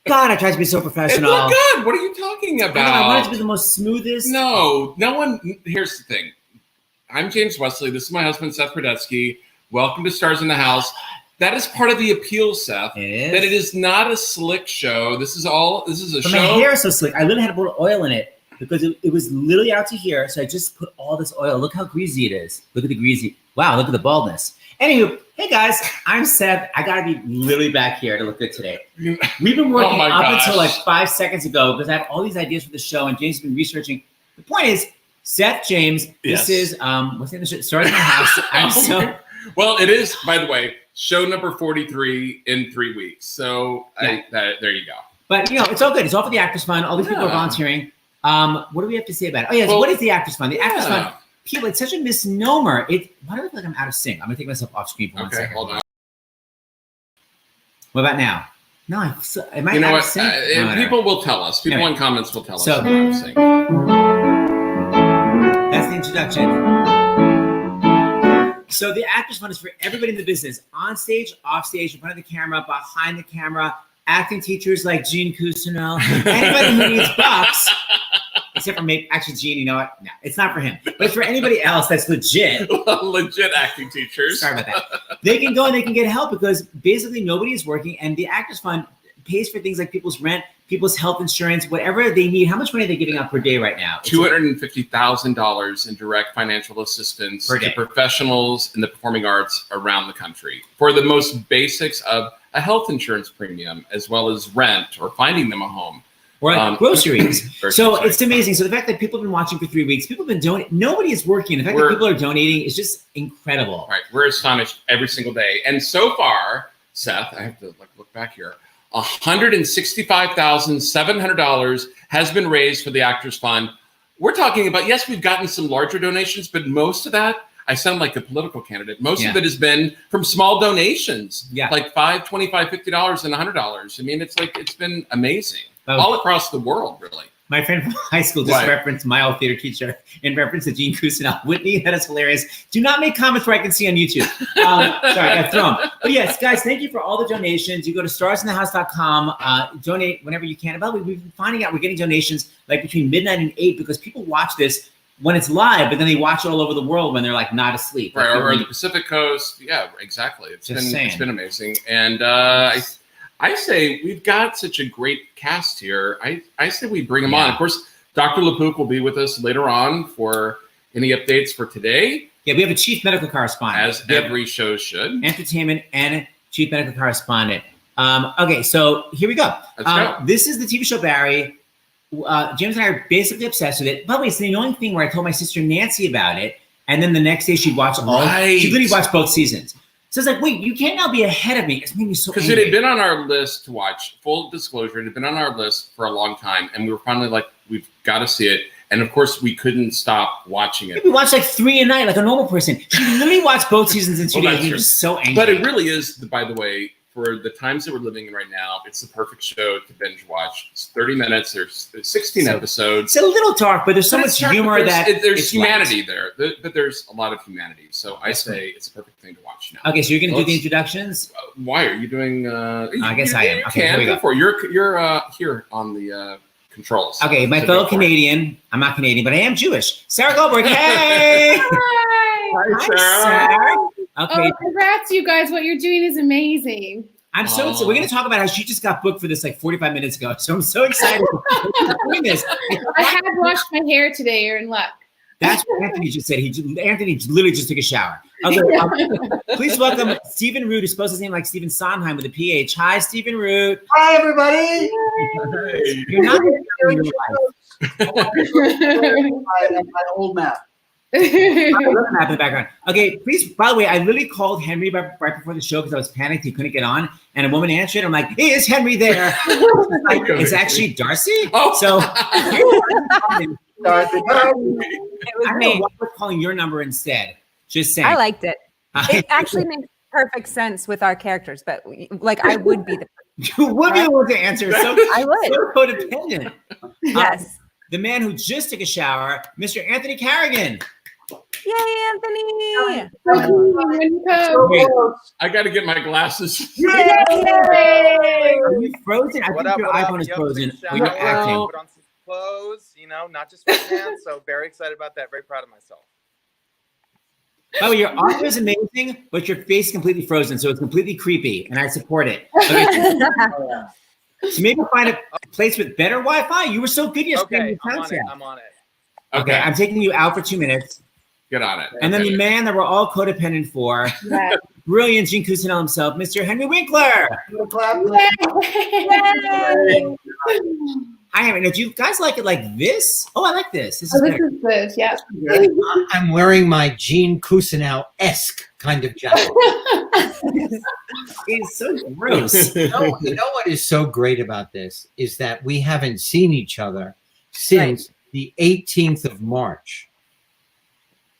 God, I tried to be so professional. It looked good. What are you talking about? I wanted to be the most smoothest. No one. Here's the thing. I'm James Wesley. This is my husband, Seth Brodetsky. Welcome to Stars in the House. That is part of the appeal, Seth. It is. That it is not a slick show. This is a show. My hair is so slick. I literally had to put oil in it because it was literally out to here. So I just put all this oil. Look how greasy it is. Look at the greasy. Wow, look at the baldness. Anywho, hey guys, I'm Seth. I gotta be literally back here to look good today. We've been working up until like 5 seconds ago because I have all these ideas for the show and James has been researching. The point is, Seth, James, this is what's the name of the show? Stars in the House. Well, it is, by the way, show number 43 in 3 weeks. So there you go. But it's all good. It's all for the Actors Fund. All these people are volunteering. What do we have to say about it? Oh yes, what is the Actors Fund? The Actors Fund. People, it's such a misnomer. Why do I feel like I'm out of sync? I'm gonna take myself off screen for 1 second. Hold on. What about now? No, am I out of sync? People will tell us. People in comments will tell us. So, I'm out of sync. That's the introduction. So the Actors Fund is for everybody in the business, on stage, off stage, in front of the camera, behind the camera, acting teachers like Gene Cousineau, anybody who needs bucks. Except for maybe, actually, Gene, you know what? No, it's not for him. But it's for anybody else that's legit. Legit acting teachers. Sorry about that. They can go and they can get help because basically nobody is working. And the Actors Fund pays for things like people's rent, people's health insurance, whatever they need. How much money are they giving out per day right now? $250,000 in direct financial assistance to professionals in the performing arts around the country for the most basics of a health insurance premium, as well as rent or finding them a home. Or groceries. So it's amazing. So the fact that people have been watching for 3 weeks, people have been donating. Nobody is working. The fact that people are donating is just incredible. Right. We're astonished every single day. And so far, Seth, I have to look back here. $165,700 has been raised for the Actors Fund. We're talking about, yes, we've gotten some larger donations, but most of that, I sound like a political candidate. Most of it has been from small donations, like $5, $25, $50, and $100. I mean, it's been amazing. All across the world, really. My friend from high school just referenced my old theater teacher in reference to Gene Cousineau. Whitney, that is hilarious. Do not make comments where I can see on YouTube. Sorry, I got thrown. But yes, guys, thank you for all the donations. You go to starsinthehouse.com, donate whenever you can. By the way, we've been finding out we're getting donations like between midnight and 8 because people watch this when it's live, but then they watch it all over the world when they're like not asleep. Right, or the Pacific Coast. Yeah, exactly. It's been amazing. And I say we've got such a great cast here. I say we bring them on. Of course, Dr. LaPook will be with us later on for any updates for today. Yeah, we have a chief medical correspondent. As every show should. Entertainment and chief medical correspondent. Okay, so here we go. Let's go. This is the TV show Barry. James and I are basically obsessed with it. By the way, it's the only thing where I told my sister Nancy about it, and then the next day she'd watch all. She literally watched both seasons. So it's like, wait, you can't now be ahead of me. It's made me so angry. Because it had been on our list to watch. Full disclosure, it had been on our list for a long time, and we were finally like, we've got to see it. And of course, we couldn't stop watching it. We watched like 3 a night, like a normal person. She literally watched both seasons in 2 days. You're just so angry. But it really is, by the way, for the times that we're living in right now, it's the perfect show to binge watch. It's 30 minutes. There's 16 episodes. It's a little dark, but there's so much humor that there's humanity there. But there's a lot of humanity. So I say it's a perfect thing to watch now. Okay, so you're going to do the introductions? Why are you doing? I guess I am. Okay, here we go. You're here on the controls. Okay, my fellow Canadian. I'm not Canadian, but I am Jewish. Sarah Goldberg. Hey. Hi, Sarah. Okay. Oh, congrats, you guys. What you're doing is amazing. I'm so excited. We're going to talk about how she just got booked for this like 45 minutes ago. So I'm so excited for doing this. I have washed my hair today. You're in luck. That's what Anthony just said. Anthony literally just took a shower. Okay, please welcome Stephen Root, who spells his name like Stephen Sondheim with a PH. Hi, Stephen Root. Hi, everybody. Hey. You're not my old map. map in the background. Okay, please, by the way, I literally called Henry right before the show because I was panicked he couldn't get on, and a woman answered. I'm like, hey, is Henry there? Like, it's actually Darcy. Oh. So Darcy. I don't know why we're calling your number instead. Just saying. I liked it. It actually makes perfect sense with our characters, but like I would be the you would be the one to answer. So I would. So codependent. Yes. The man who just took a shower, Mr. Anthony Carrigan. Yay, Anthony! I got to get my glasses. Are you frozen? I think your iPhone is Yep, frozen. big Or you're shower, acting. Put on some clothes, not just sweatpants. So very excited about that. Very proud of myself. By the way, your audio is amazing, but your face is completely frozen, so it's completely creepy, and I support it. Okay. So maybe find a place with better Wi-Fi. You were so good yesterday. Okay, I'm on it. Okay, I'm taking you out for 2 minutes. Get on it. And then the man that we're all codependent for, brilliant Gene Cousineau himself, Mr. Henry Winkler. Hi, Henry. Now, do you guys like it like this? Oh, I like this. This is better. Good, yeah. I'm wearing my Gene Cousineau-esque kind of jacket. It's so gross. You know what is so great about this is that we haven't seen each other since the 18th of March.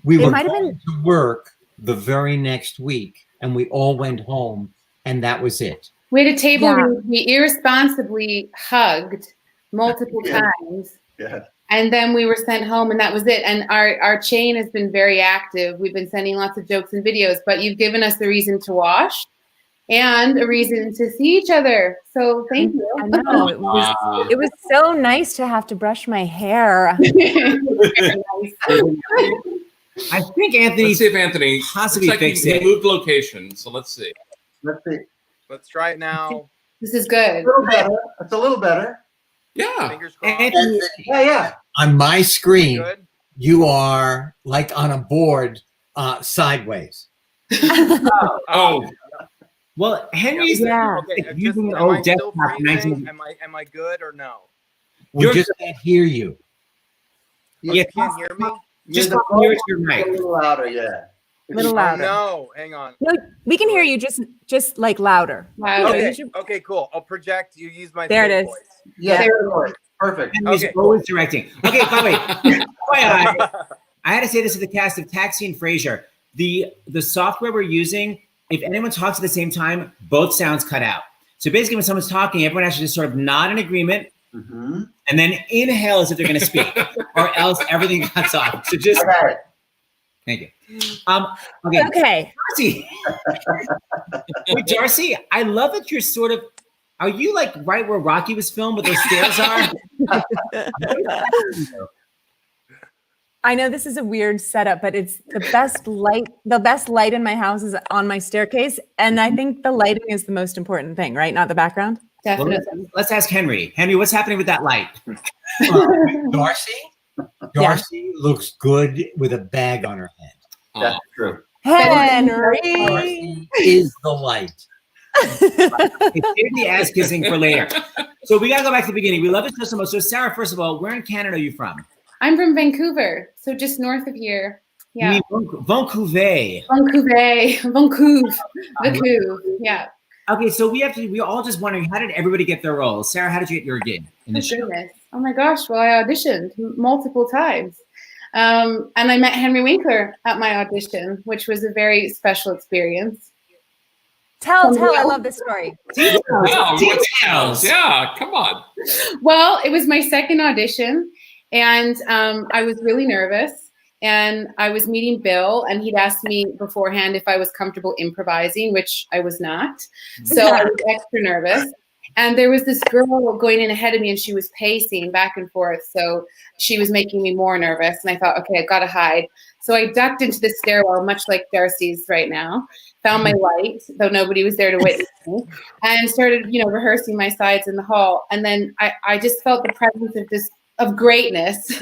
We were going to work the very next week, and we all went home, and that was it. We had a table where we irresponsibly hugged multiple times. Yeah. And then we were sent home, and that was it. And our chain has been very active. We've been sending lots of jokes and videos, but you've given us the reason to wash and a reason to see each other. So thank you. I know. It was so nice to have to brush my hair. I think Anthony. Let's see if Anthony possibly fixed it. He moved location, so let's see. Let's see. Let's try it now. This is good. A little better. It's a little better. Yeah. Fingers crossed. Anthony, Yeah. On my screen, Good. you are like on a board sideways. Oh. well, Henry's Okay, using an am I old still desktop. freezing? Am I good or no? We just can't hear you. Yeah, You can't hear me? just the near to your A mic. little louder, yeah. Little Oh, louder. no, hang on. No, we can hear you just like louder. Wow. Okay, You should- okay, cool. I'll project. You use my There it fake is. voice. Yeah, There it works. Perfect. Henry's Okay, always directing. Okay, by the way, FYI, I had to say this to the cast of Taxi and Frasier. The software we're using, if anyone talks at the same time, both sounds cut out. So basically, when someone's talking, everyone has to just sort of nod in agreement Mm-hmm. and then inhale as if they're going to speak, or else everything cuts off. So just I got it. thank you. Okay, Okay. Darcy. Wait, Darcy, I love that you're sort of. Are you like right where Rocky was filmed, where those stairs are? I know this is a weird setup, but it's the best light. The best light in my house is on my staircase, and I think the lighting is the most important thing, right? Not the background. Well, Definitely. let's ask Henry. Henry, what's happening with that light? Darcy looks good with a bag on her head. That's true. Henry. Darcy is the light. Save the ass kissing for later. So we gotta go back to the beginning. We love this show so much. So Sarah, first of all, where in Canada are you from? I'm from Vancouver, so just north of here. Yeah. You mean Vancouver. Vancouver. Yeah. Okay, so we're all just wondering, how did everybody get their roles? Sarah, how did you get your gig in the show? Goodness. Oh my gosh. Well, I auditioned multiple times. And I met Henry Winkler at my audition, which was a very special experience. Tell. I love this story. Wow, Details. yeah, come on. Well, it was my second audition, and I was really nervous. And I was meeting Bill, and he'd asked me beforehand if I was comfortable improvising, which I was not. So I was extra nervous. And there was this girl going in ahead of me, and she was pacing back and forth. So she was making me more nervous. And I thought, okay, I've got to hide. So I ducked into the stairwell, much like Darcy's right now, found my light, though nobody was there to witness me, and started, rehearsing my sides in the hall. And then I just felt the presence of greatness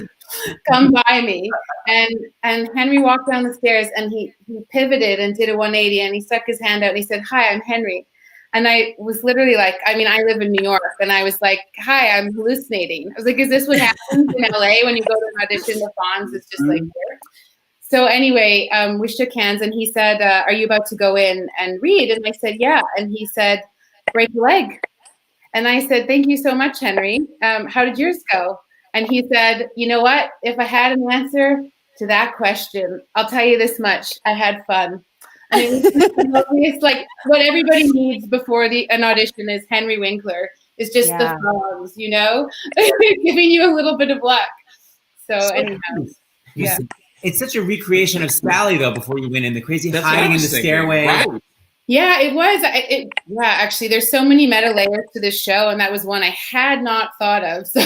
come by me. And Henry walked down the stairs, and he pivoted and did a 180, and he stuck his hand out and he said, "Hi, I'm Henry." And I was literally like, I live in New York, and I was like, "Hi, I'm hallucinating." I was like, is this what happens in LA when you go to an audition? The Fonz is just like here. So anyway, we shook hands, and he said, "Are you about to go in and read?" And I said, "Yeah." And he said, "Break a leg." And I said, "Thank you so much, Henry. How did yours go?" And he said, "You know what? If I had an answer to that question, I'll tell you this much. I had fun." And it's like what everybody needs before an audition is Henry Winkler. Is just the songs, giving you a little bit of luck. So anyhow, yeah. it's such a recreation of Sally though. Before you went in, the crazy That's what I hiding in was the thinking. stairway. Right. Yeah, it was. Yeah, actually, there's so many meta layers to this show, and that was one I had not thought of. So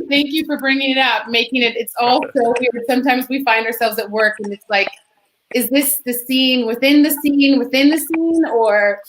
thank you for bringing it up, making it. It's all so weird. Sometimes we find ourselves at work, and it's like, is this the scene within the scene within the scene, or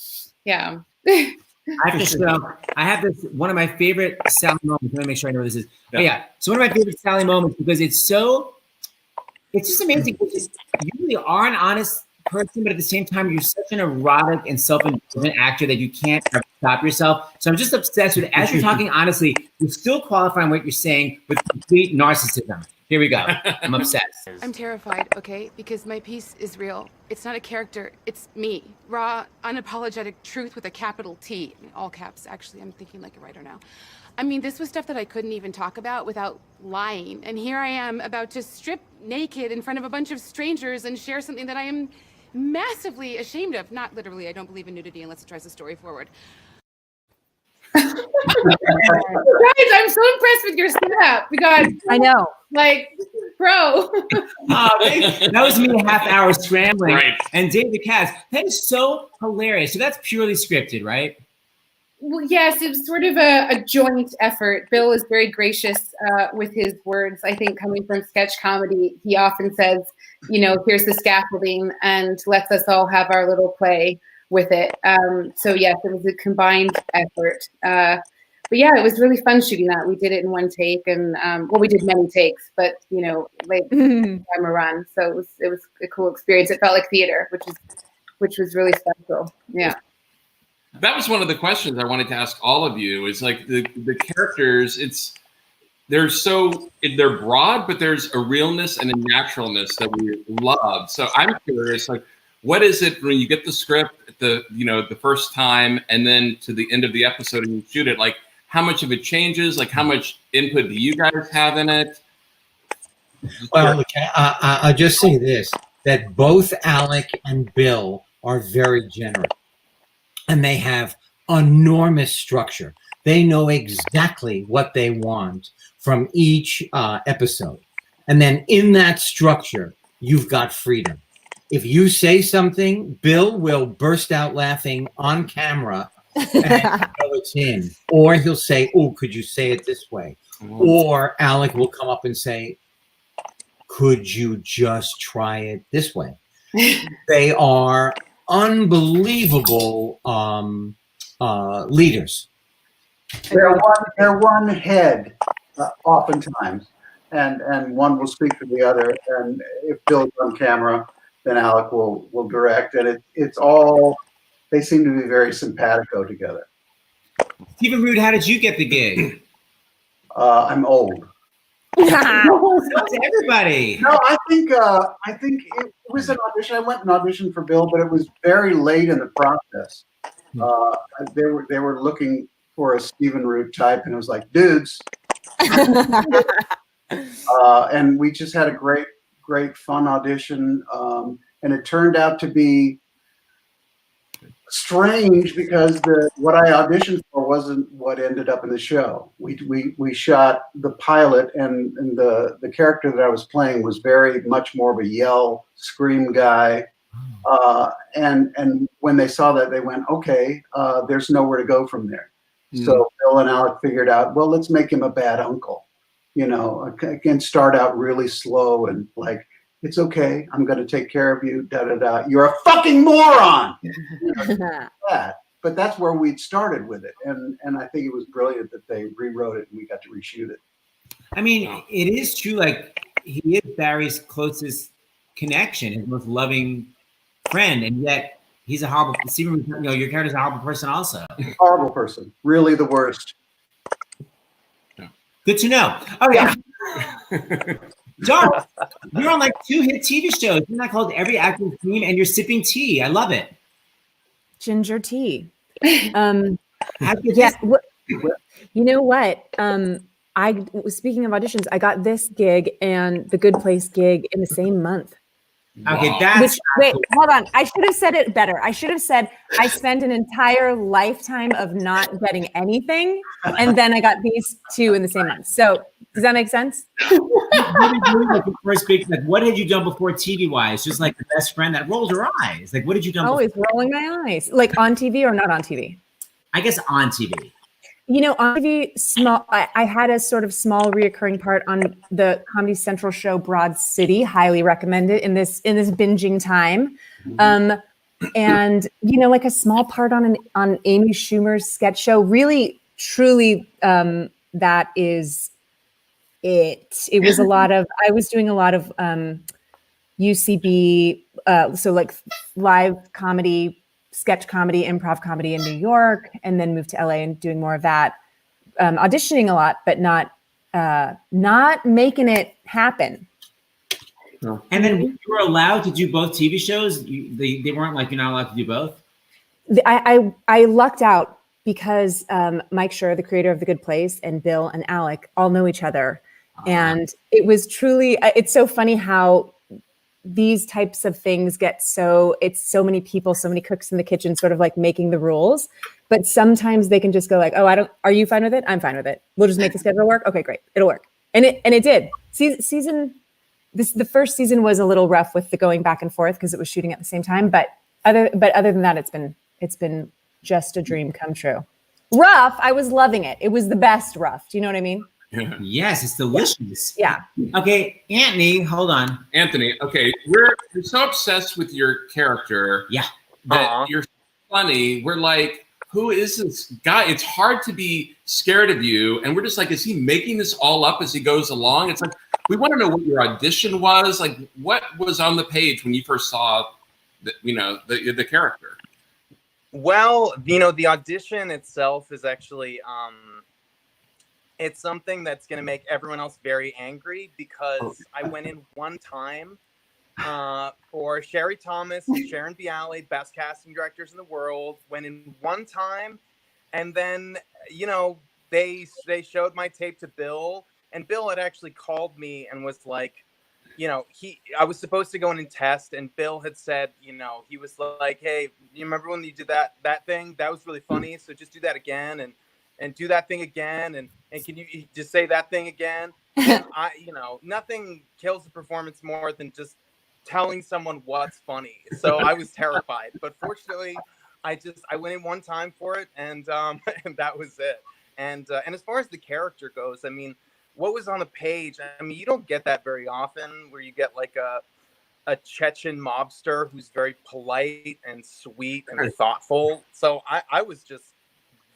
yeah. I have to show. I have this one of my favorite Sally moments. Let me make sure I know what this is. Yeah. Oh, yeah. So one of my favorite Sally moments because it's just amazing. Because you really are an honest person, but at the same time, you're such an erotic and self-indulgent actor that you can't ever stop yourself. So I'm just obsessed with, as you're talking honestly, you're still qualifying what you're saying with complete narcissism. Here we go. I'm obsessed. I'm terrified, okay? Because my piece is real. It's not a character, it's me. Raw, unapologetic truth with a capital T. I mean, all caps, actually. I'm thinking like a writer now. I mean, this was stuff that I couldn't even talk about without lying. And here I am about to strip naked in front of a bunch of strangers and share something that I am massively ashamed of. Not literally, I don't believe in nudity unless it drives the story forward. Guys, I'm so impressed with your setup. We got, I know. like, pro. That was me a half hour scrambling. Right. And David Cass, that is so hilarious. So that's purely scripted, right? Well, yes, it was sort of a joint effort. Bill is very gracious with his words. I think coming from sketch comedy, he often says, you know, here's the scaffolding and lets us all have our little play with it. So yes, it was a combined effort. But yeah, it was really fun shooting that. We did it in one take and well, we did many takes, but you know, like camera run. So it was a cool experience. It felt like theater, which was really special. Yeah. That was one of the questions I wanted to ask all of you. Is like the characters. They're broad, but there's a realness and a naturalness that we love. So I'm curious, like, what is it when you get the script the first time and then to the end of the episode and you shoot it? Like, how much of it changes? Like, how much input do you guys have in it? Well, I'll just say this, that both Alec and Bill are very generous. And they have enormous structure. They know exactly what they want from each episode. And then in that structure, you've got freedom. If you say something, Bill will burst out laughing on camera and you know it's in. Or he'll say, oh, could you say it this way? Or Alec will come up and say, could you just try it this way? They are unbelievable leaders. They're one head, oftentimes, and one will speak for the other. And if Bill's on camera, then Alec will direct. And it's all, they seem to be very simpatico together. Stephen Root, how did you get the gig? I'm old. To everybody. No, I think it was an audition. I went and auditioned for Bill, but it was very late in the process. They were looking for a Stephen Root type, and it was like, dudes. And we just had a great fun audition, and it turned out to be strange because what I auditioned for wasn't what ended up in the show. We shot the pilot, and the character that I was playing was very much more of a yell, scream guy. And when they saw that, they went, okay, there's nowhere to go from there. So Bill and Alec figured out, well, let's make him a bad uncle, you know, and start out really slow and like, it's okay, I'm going to take care of you, da-da-da. You're a fucking moron! But that's where we'd started with it. And I think it was brilliant that they rewrote it and we got to reshoot it. I mean, it is true, like, he is Barry's closest connection, his most loving friend, and yet he's a horrible, Stephen, you know, your character's a horrible person also. Horrible person. Really the worst. Good to know. Oh, yeah. Dark, you're on like 2 hit TV shows. Isn't that called Every Actor's Dream? And you're sipping tea. I love it. Ginger tea. Yeah. You know what? I was speaking of auditions. I got this gig and the Good Place gig in the same month. Okay, that's wait, hold on. I should have said it better. I should have said I spent an entire lifetime of not getting anything, and then I got these 2 in the same month. So Does that make sense? First big, like, what had you done before TV wise? Just like the best friend that rolls her eyes. Like, what did you done? Always before? rolling my eyes. Like on TV or not on TV? I guess on TV. You know, on TV, small. I had a sort of small reoccurring part on the Comedy Central show Broad City. Highly recommend it in this binging time. And you know, like a small part on Amy Schumer's sketch show. Really, truly, that is it. It was a lot of. I was doing a lot of UCB, so like live comedy, sketch comedy, improv comedy in New York, and then moved to LA and doing more of that, auditioning a lot, but not making it happen. No. And then you were allowed to do both TV shows. They weren't like, you're not allowed to do both. I lucked out because Mike Schur, the creator of The Good Place, and Bill and Alec all know each other, and it was truly. It's so funny how these types of things it's so many people, so many cooks in the kitchen, sort of like making the rules. But sometimes they can just go like, oh, are you fine with it? I'm fine with it. We'll just make the schedule work. Okay, great. It'll work. And it did. The first season was a little rough with the going back and forth because it was shooting at the same time. But other than that, it's been just a dream come true. Rough. I was loving it. It was the best rough. Do you know what I mean? Yeah. Yes, it's delicious. Yeah. Okay, Anthony, hold on. Anthony, okay, we're so obsessed with your character. Yeah. That you're funny. We're like, who is this guy? It's hard to be scared of you. And we're just like, is he making this all up as he goes along? It's like, we want to know what your audition was. Like, what was on the page when you first saw the character? Well, the audition itself is actually it's something that's going to make everyone else very angry because I went in one time for Sherry Thomas and Sharon Bialy, best casting directors in the world. Went in one time, and then they showed my tape to Bill, and Bill had actually called me and was like, I was supposed to go in and test, and Bill had said, he was like, hey, you remember when you did that thing? That was really funny. So just do that again and do that thing again. And can you just say that thing again? And nothing kills the performance more than just telling someone what's funny. So I was terrified, but fortunately I went in one time for it, and and that was it. And as far as the character goes, I mean, what was on the page? I mean, you don't get that very often, where you get like a Chechen mobster who's very polite and sweet and thoughtful. So I was just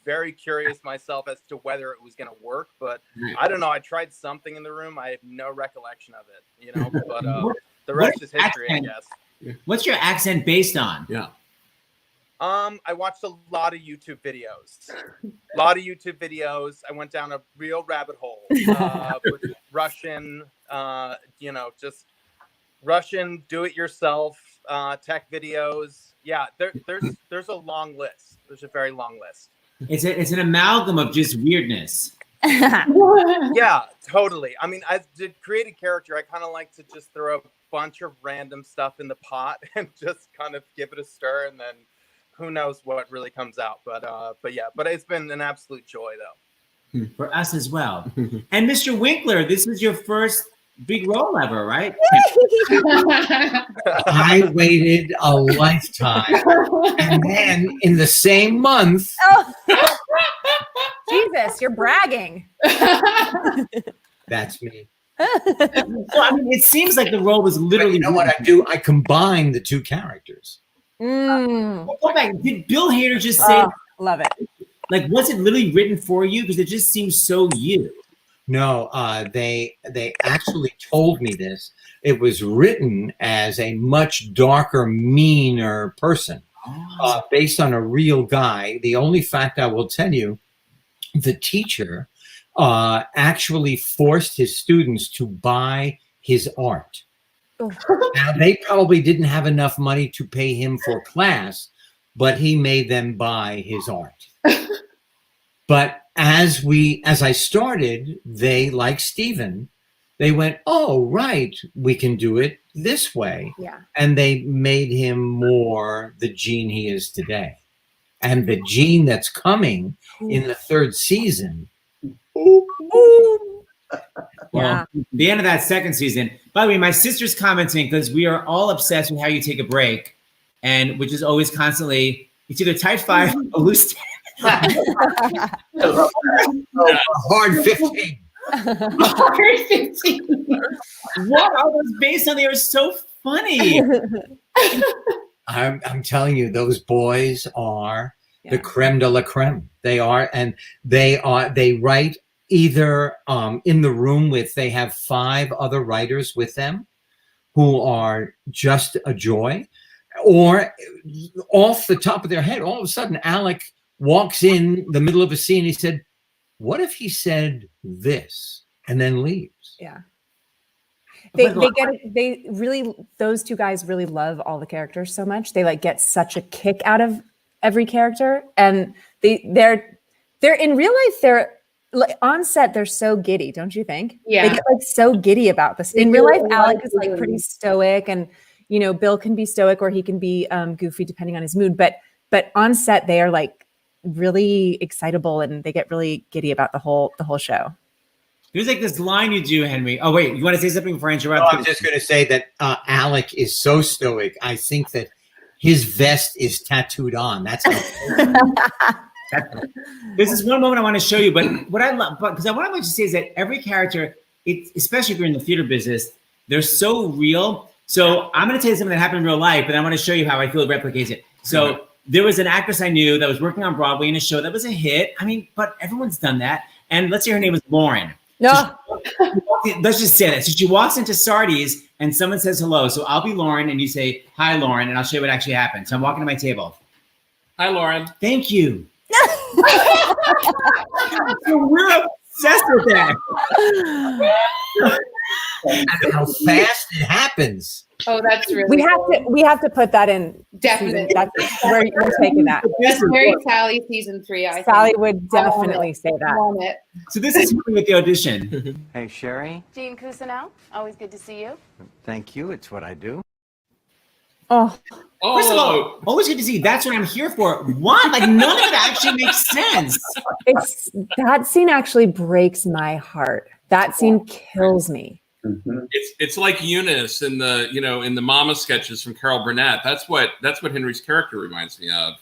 very curious myself as to whether it was going to work, but I don't know. I tried something in the room. I have no recollection of it, but the rest is history, I guess. What's your accent based on? Yeah. I watched a lot of YouTube videos. I went down a real rabbit hole with Russian, just Russian do-it-yourself tech videos. Yeah, there's a long list. There's a very long list. It's an amalgam of just weirdness. Yeah, totally. I mean, as to create a character, I kind of like to just throw a bunch of random stuff in the pot and just kind of give it a stir, and then who knows what really comes out. But it's been an absolute joy, though. For us as well. And Mr. Winkler, this is your first big role ever, right? I waited a lifetime, and then in the same month. Oh. Jesus, you're bragging. That's me. So, I mean, it seems like the role was literally. But you know what I do? I combine the two characters. Go back. Did Bill Hader just say? Love it. Like, was it literally written for you? Because it just seems so you. No, they actually told me this. It was written as a much darker, meaner person, based on a real guy. The only fact I will tell you, the teacher actually forced his students to buy his art. Oh. Now, they probably didn't have enough money to pay him for class, but he made them buy his art. But as I started, they, like Stephen, they went, oh, right, we can do it this way. Yeah. And they made him more the Gene he is today. And the Gene that's coming in the third season, Yeah. The end of that second season. By the way, my sister's commenting because we are all obsessed with how you take a break, and which is always constantly, it's either tight 5 or loose 10. Hard 15. Hard 15. What are those based on? They are so funny. I'm telling you, those boys are the creme de la creme. They are, and they write either in the room with, they have 5 other writers with them who are just a joy, or off the top of their head, all of a sudden Alec walks in the middle of a scene. He said, what if he said this, and then leaves? Yeah. They really, those two guys really love all the characters so much. They like get such a kick out of every character, and they're in real life, they're like, on set, they're so giddy, don't you think? Yeah. They get like so giddy about this. In real life, Alec is like pretty stoic, and you know, Bill can be stoic or he can be goofy depending on his mood. But on set, they are like really excitable, and they get really giddy about the whole show. There's like this line you do, Henry. Oh wait, you want to say something before I interrupt? Oh, I'm just going to say that Alec is so stoic. I think that his vest is tattooed on. That's how This is one moment I want to show you, but what I love, because what I want to say is that every character, especially if you're in the theater business, they're so real. So I'm going to tell you something that happened in real life, but I want to show you how I feel it replicates it. So there was an actress I knew that was working on Broadway in a show that was a hit. I mean, but everyone's done that. And let's say her name was Lauren. No. Let's just say that. So she walks into Sardi's and someone says hello. So I'll be Lauren and you say, hi, Lauren, and I'll show you what actually happened. So I'm walking to my table. Hi, Lauren. Thank you. So we're obsessed with that. and how fast it happens. Oh, that's really we have to put that in. Definitely. That's where you're taking that. That's very Sally season 3. Sally would definitely say that. So this is with the audition. Hey, Sherry. Jean Cousineau, always good to see you. Thank you. It's what I do. Oh, First of all, always good to see you. That's what I'm here for. What? Like none of it actually makes sense. That scene actually breaks my heart. That scene kills me. Mm-hmm. It's like Eunice in the Mama sketches from Carol Burnett. That's what Henry's character reminds me of.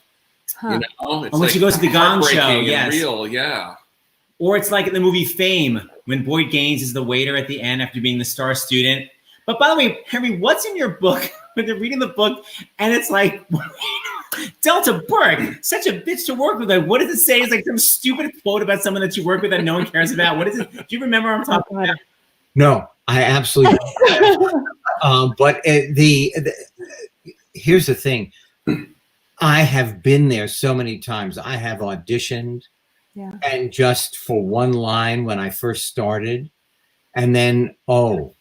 Huh. You know, it's when like she goes to the Gong Show, heartbreaking and yes. real, yeah. Or it's like in the movie Fame when Boyd Gaines is the waiter at the end after being the star student. But by the way, Henry, what's in your book when they're reading the book and it's like Delta Burke, such a bitch to work with? Like, what does it say? It's like some stupid quote about someone that you work with that no one cares about. What is it? Do you remember what I'm talking about? No, I absolutely don't. But here's the thing. I have been there so many times. I have auditioned and just for one line when I first started, and then, oh,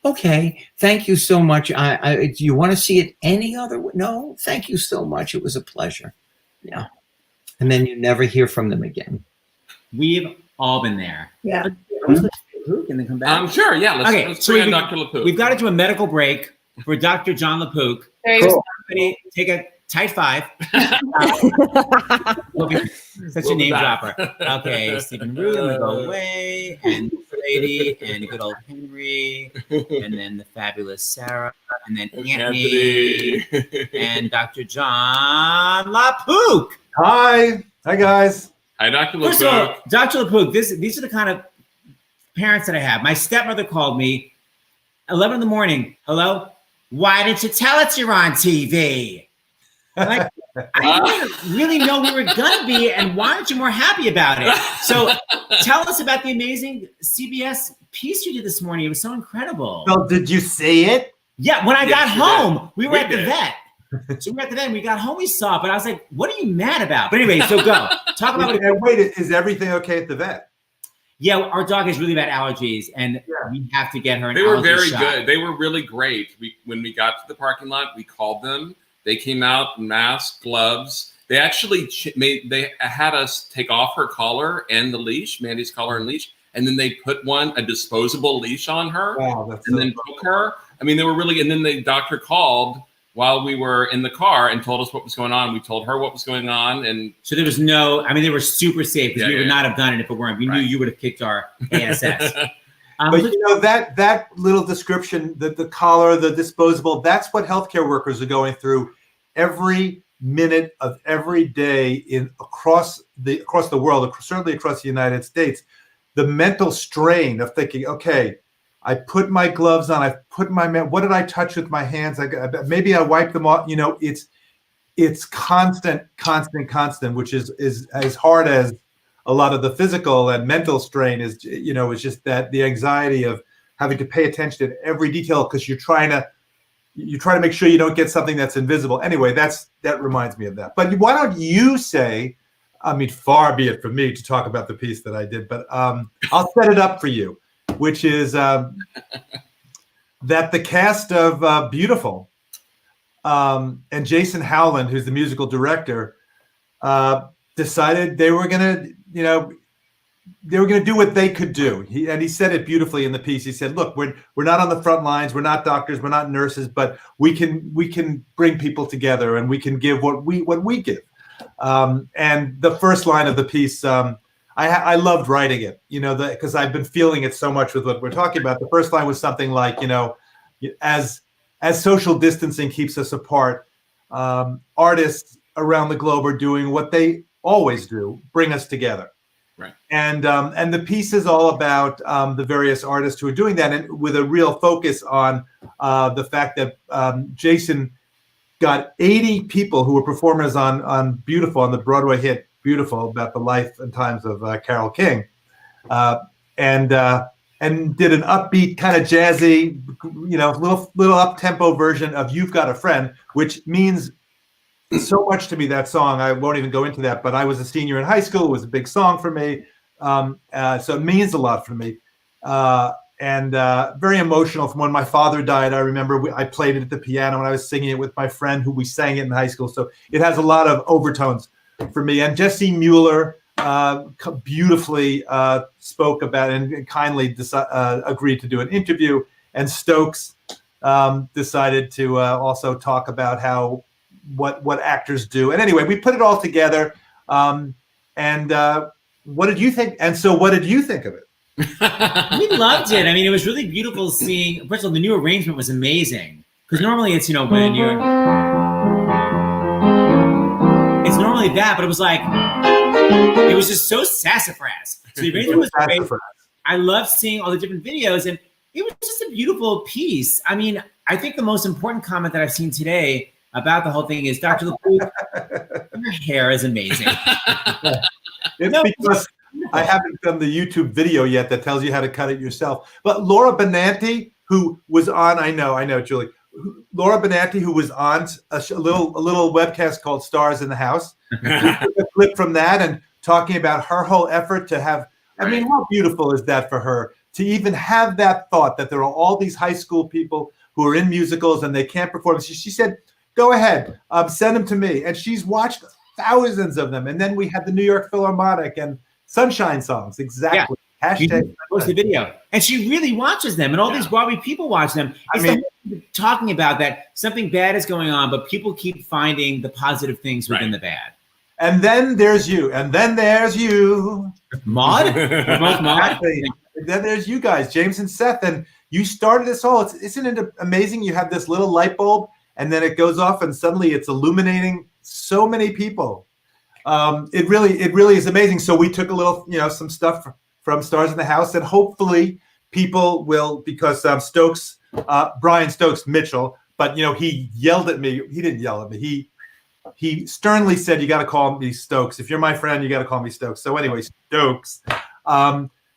okay, thank you so much. Do you want to see it any other way? No, thank you so much. It was a pleasure. Yeah. And then you never hear from them again. We've all been there. Yeah. And then come back. Sure, yeah. Let's bring in Dr. LaPook. We've got to do a medical break for Dr. John LaPook. Cool. Somebody take a tight 5. Such a name dropper. Okay, Stephen Root, I'm gonna go away, and Lady, and good old Henry, and then the fabulous Sarah, and then Anthony, and Dr. John LaPook. Hi guys. Hi, Dr. LaPook. First of all, Dr. LaPook, these are the kind of parents that I have. My stepmother called me 11 in the morning. Hello? Why didn't you tell us you're on TV? Like, I didn't really know we were going to be, and why aren't you more happy about it? So tell us about the amazing CBS piece you did this morning. It was so incredible. Well, did you see it? Yeah, when I got home, we were at the did. vet. So we were at the vet, and we got home, we saw it, but I was like, what are you mad about? But anyway, so go. Talk about it. Wait, is everything okay at the vet? Yeah, our dog has really bad allergies, and we have to get her an They were allergy very shot. good. They were really great. When we got to the parking lot, we called them. They came out, mask, gloves. They actually they had us take off her collar and the leash, Mandy's collar and leash, and then they put a disposable leash on her, and then took her. I mean, they were really. And then the doctor called while we were in the car and told us what was going on. We told her what was going on, and so there was no. I mean, they were super safe because we would not have done it if it weren't. We knew you would have kicked our ASS. But you know, that little description, the collar, the disposable, that's what healthcare workers are going through every minute of every day across the world, certainly across the United States. The mental strain of thinking, okay, I put my gloves on, what did I touch with my hands? Maybe I wiped them off. You know, it's constant, which is as hard as a lot of the physical and mental strain is. You know, it's just that the anxiety of having to pay attention to every detail because you're trying to make sure you don't get something that's invisible. Anyway, that reminds me of that. But why don't you say? I mean, far be it from me to talk about the piece that I did, but I'll set it up for you, which is that the cast of Beautiful and Jason Howland, who's the musical director, decided they were gonna do what they could do. He said it beautifully in the piece. He said, "Look, we're not on the front lines. We're not doctors. We're not nurses, but we can bring people together, and we can give what we give." And the first line of the piece, I loved writing it, you know, because I've been feeling it so much with what we're talking about. The first line was something like, you know, as social distancing keeps us apart, artists around the globe are doing what they always do, bring us together. Right. And the piece is all about the various artists who are doing that, and with a real focus on the fact that Jason got 80 people who were performers on Beautiful, on the Broadway hit Beautiful, about the life and times of Carole King, and did an upbeat, kind of jazzy, you know, little up-tempo version of "You've Got a Friend," which means so much to me, that song. I won't even go into that, but I was a senior in high school. It was a big song for me, so it means a lot for me. And very emotional from when my father died. I remember I played it at the piano and I was singing it with my friend who we sang it in high school. So it has a lot of overtones for me. And Jesse Mueller beautifully spoke about it and kindly agreed to do an interview. And Stokes decided to also talk about what actors do. And anyway, we put it all together. What did you think? And so what did you think of it? We loved it. I mean, it was really beautiful seeing. First of all, the new arrangement was amazing, because normally it's, you know, when you're, it's normally that, but it was like, it was just so sassafras. So the arrangement was great. I loved seeing all the different videos, and it was just a beautiful piece. I mean, I think the most important comment that I've seen today about the whole thing is, Dr. LaPouf, your hair is amazing. It's because I haven't done the YouTube video yet that tells you how to cut it yourself. But Laura Benanti, who was on, I know, Julie. Laura Benanti, who was on a little webcast called Stars in the House. We took a clip from that and talking about her whole effort to have. I mean, how beautiful is that for her to even have that thought that there are all these high school people who are in musicals and they can't perform. She said, "Go ahead, send them to me," and she's watched thousands of them. And then we had the New York Philharmonic and Sunshine songs, exactly. Yeah. Hashtag post the video, and she really watches them, and all these Broadway people watch them. It's talking about that something bad is going on, but people keep finding the positive things within the bad. And then there's you, and then there's you, Maud. We're both Maud. And then there's you guys, James and Seth, and you started this all. Isn't it amazing? You have this little light bulb, and then it goes off, and suddenly it's illuminating so many people. It really is amazing. So we took a little, you know, some stuff from Stars in the House, and hopefully people will, because Stokes, Brian Stokes Mitchell, but you know, he yelled at me. He didn't yell at me. He sternly said, "You got to call me Stokes. If you're my friend, you got to call me Stokes." So anyway, Stokes,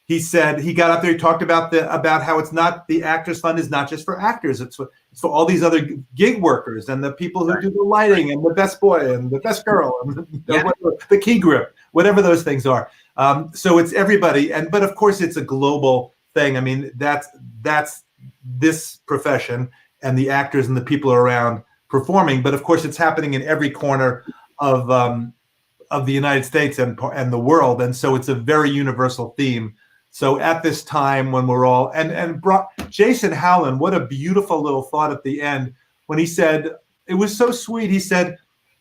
he said, he got up there, he talked about how it's not, the Actors Fund is not just for actors, it's for all these other gig workers and the people who do the lighting and the best boy and the best girl and the key grip, whatever those things are. So it's everybody, but of course it's a global thing. I mean, that's this profession and the actors and the people around performing, but of course it's happening in every corner of the United States and the world, and so it's a very universal theme. So at this time when we're all, and Jason Howland, what a beautiful little thought at the end when he said, it was so sweet. He said,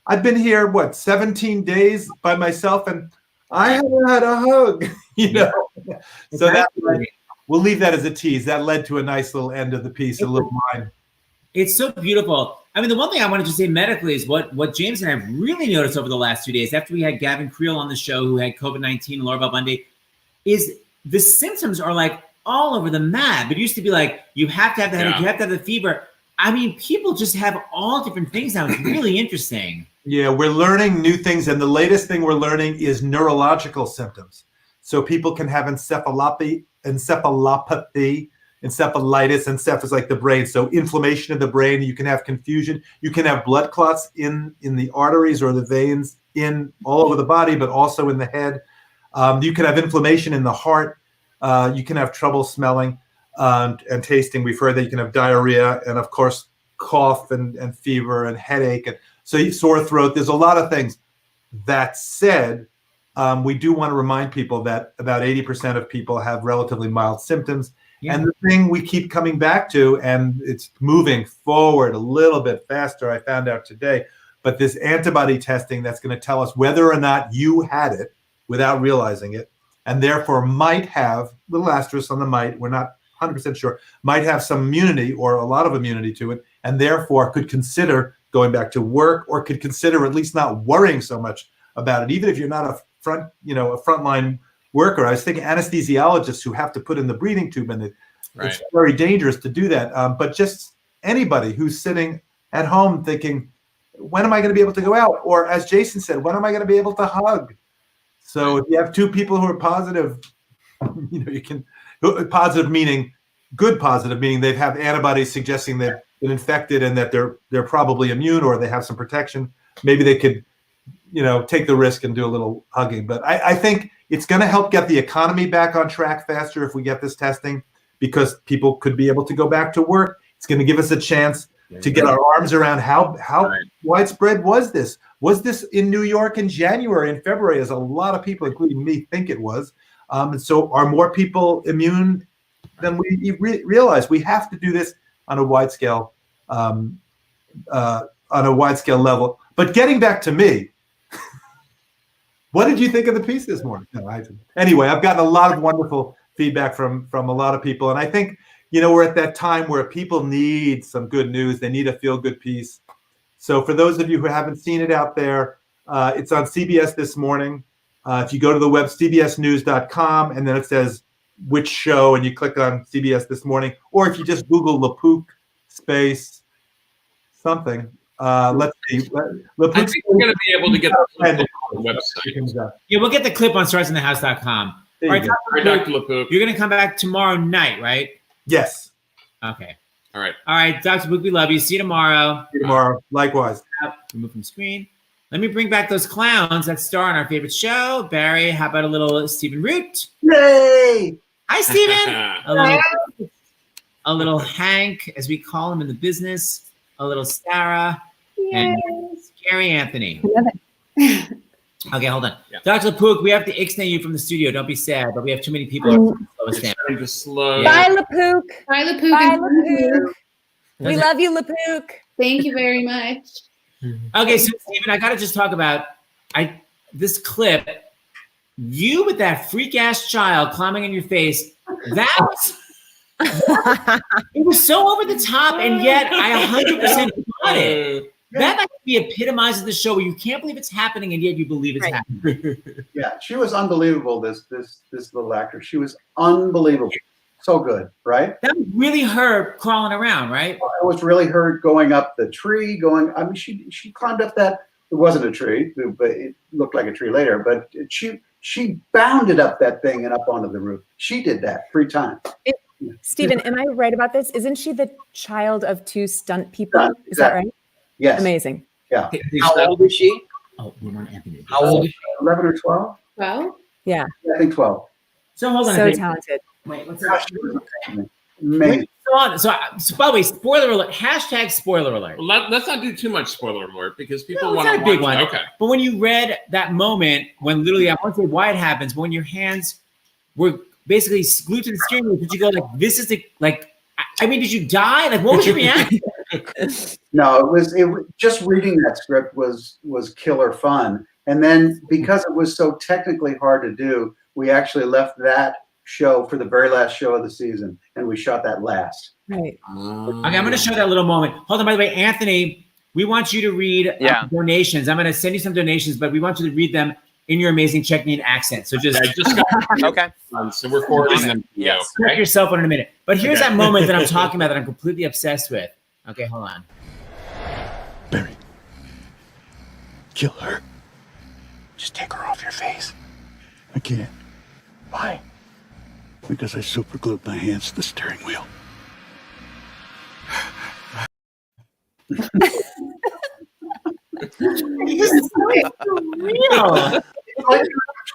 "I've been here, 17 days by myself, and I haven't had a hug," you know? So that we'll leave that as a tease. That led to a nice little end of the piece, a little line. It's so beautiful. I mean, the one thing I wanted to say medically is what James and I have really noticed over the last 2 days, after we had Gavin Creel on the show, who had COVID-19, and Laura Bell Bundy, is the symptoms are like all over the map. It used to be like, you have to have the headache, you have to have the fever. I mean, people just have all different things now. It's really interesting. Yeah, we're learning new things. And the latest thing we're learning is neurological symptoms. So people can have encephalopathy, encephalitis. Enceph is like the brain. So inflammation of the brain. You can have confusion. You can have blood clots in the arteries or the veins in all over the body, but also in the head. You can have inflammation in the heart. You can have trouble smelling and tasting. We've heard that you can have diarrhea and, of course, cough and fever and headache. And so sore throat. There's a lot of things. That said, we do want to remind people that about 80% of people have relatively mild symptoms. Yeah. And the thing we keep coming back to, and it's moving forward a little bit faster, I found out today, but this antibody testing that's going to tell us whether or not you had it without realizing it, and therefore might have, little asterisk on the might, we're not 100% sure, might have some immunity or a lot of immunity to it, and therefore could consider going back to work or could consider at least not worrying so much about it, even if you're not a frontline worker. I was thinking anesthesiologists who have to put in the breathing tube, and it's very dangerous to do that. But just anybody who's sitting at home thinking, when am I going to be able to go out? Or as Jason said, when am I going to be able to hug? So if you have two people who are positive, you can, positive meaning, good positive meaning they have antibodies suggesting they've been infected and that they're probably immune or they have some protection. Maybe they could, take the risk and do a little hugging. But I think it's going to help get the economy back on track faster if we get this testing, because people could be able to go back to work. It's going to give us a chance to get our arms around how widespread was this? Was this in New York in January and February, as a lot of people, including me, think it was? And so are more people immune than we realize? We have to do this on a wide scale, level. But getting back to me, what did you think of the piece this morning? No, anyway, I've gotten a lot of wonderful feedback from a lot of people. And I think, we're at that time where people need some good news. They need a feel-good piece. So for those of you who haven't seen it out there, it's on CBS This Morning. If you go to the web, cbsnews.com, and then it says which show, and you click on CBS This Morning. Or if you just Google LaPook space something, let's see. I think we're going to be able to get the website. Yeah, we'll get the clip on starsinthehouse.com. All right, Dr. LaPook. You're going to come back tomorrow night, right? Yes. Okay. All right. All right, Dr. Book, we love you. See you tomorrow. See you tomorrow. Likewise. Remove from screen. Let me bring back those clowns that star on our favorite show. Barry, how about a little Stephen Root? Yay! Hi, Stephen. a little Hank, as we call him in the business. A little Sarah. Yay. And Scary Anthony. I love it. Okay, hold on. Yeah. Dr. Lapook, we have to ixnay you from the studio. Don't be sad, but we have too many people who slow us down. Trying to slow. Bye, Lapook. Bye, Lapook. Bye, Lapook. We love you, Lapook. Thank you very much. Okay, so Stephen, I gotta just talk about this clip. You with that freak ass child climbing in your face. That was it was so over the top, and yet I 100% got it. That actually epitomizes the show where you can't believe it's happening, and yet you believe it's happening. Yeah, she was unbelievable. This little actress. She was unbelievable. So good, right? That was really her crawling around, right? It was really her going up the tree. I mean, she climbed up that. It wasn't a tree, but it looked like a tree later. But she bounded up that thing and up onto the roof. She did that 3 times. Stephen, am I right about this? Isn't she the child of 2 stunt people? Exactly. Is that right? Yes. Amazing. Yeah. How old is she? Oh, we weren't Anthony. How old is she? 11 or 12? Well, Yeah. I think 12. So hold on. So talented. Wait, what's Gosh, that? she was amazing. So by the way, spoiler alert. Hashtag spoiler alert. Well, let's not do too much spoiler alert because people No, it's want to not a big watch. one. Okay. But when you read that moment, when literally, I won't say why it happens, but when your hands were basically glued to the steering wheel, did you go like, this is the, like, I mean, did you die? Like, what was your reaction? No, it was just reading that script was killer fun. And then because it was so technically hard to do, we actually left that show for the very last show of the season, and we shot that last. Right. Okay, I'm going to show that little moment. Hold on, by the way, Anthony, we want you to read donations. I'm going to send you some donations, but we want you to read them in your amazing Czechnian accent. So just okay. So we're forwarding them. Yes. Correct your cell phone in a minute. But here's that moment that I'm talking about that I'm completely obsessed with. Okay, hold on. Barry, kill her. Just take her off your face. I can't. Why? Because I superglued my hands to the steering wheel. Real. It's like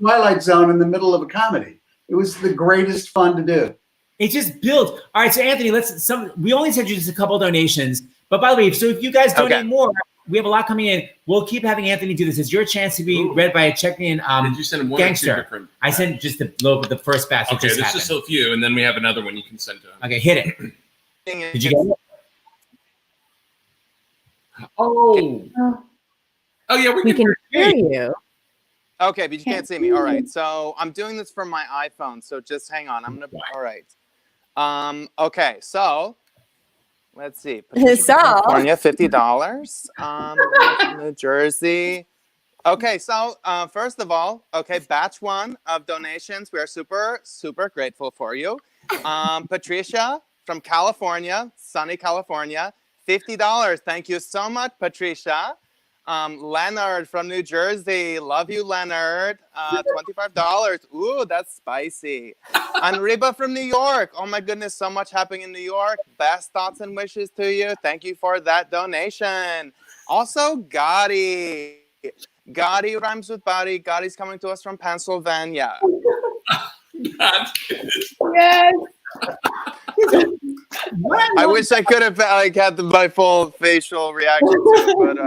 Twilight Zone in the middle of a comedy. It was the greatest fun to do. It just built. All right, so Anthony, we only sent you just a couple donations. But by the way, so if you guys donate more, we have a lot coming in. We'll keep having Anthony do this. It's your chance to be read by a Czechnian Did you send him one gangster. or two different? I sent just the first batch. Okay, there's just a few, and then we have another one you can send to him. Okay, hit it. Did you get it? Oh yeah, We can hear you. Okay, but you can't see me. All right, so I'm doing this from my iPhone, so just hang on. All right. Okay, so let's see. So California, $50. New Jersey. Okay, so first of all, batch one of donations. We are super, super grateful for you. Patricia from California, sunny California, $50. Thank you so much, Patricia. Leonard from New Jersey. Love you, Leonard. $25. Ooh, that's spicy. Anriba from New York. Oh my goodness, so much happening in New York. Best thoughts and wishes to you. Thank you for that donation. Also, Gotti. Gotti rhymes with body. Gotti's coming to us from Pennsylvania. Yes. I wish I could have had my full facial reaction to it, but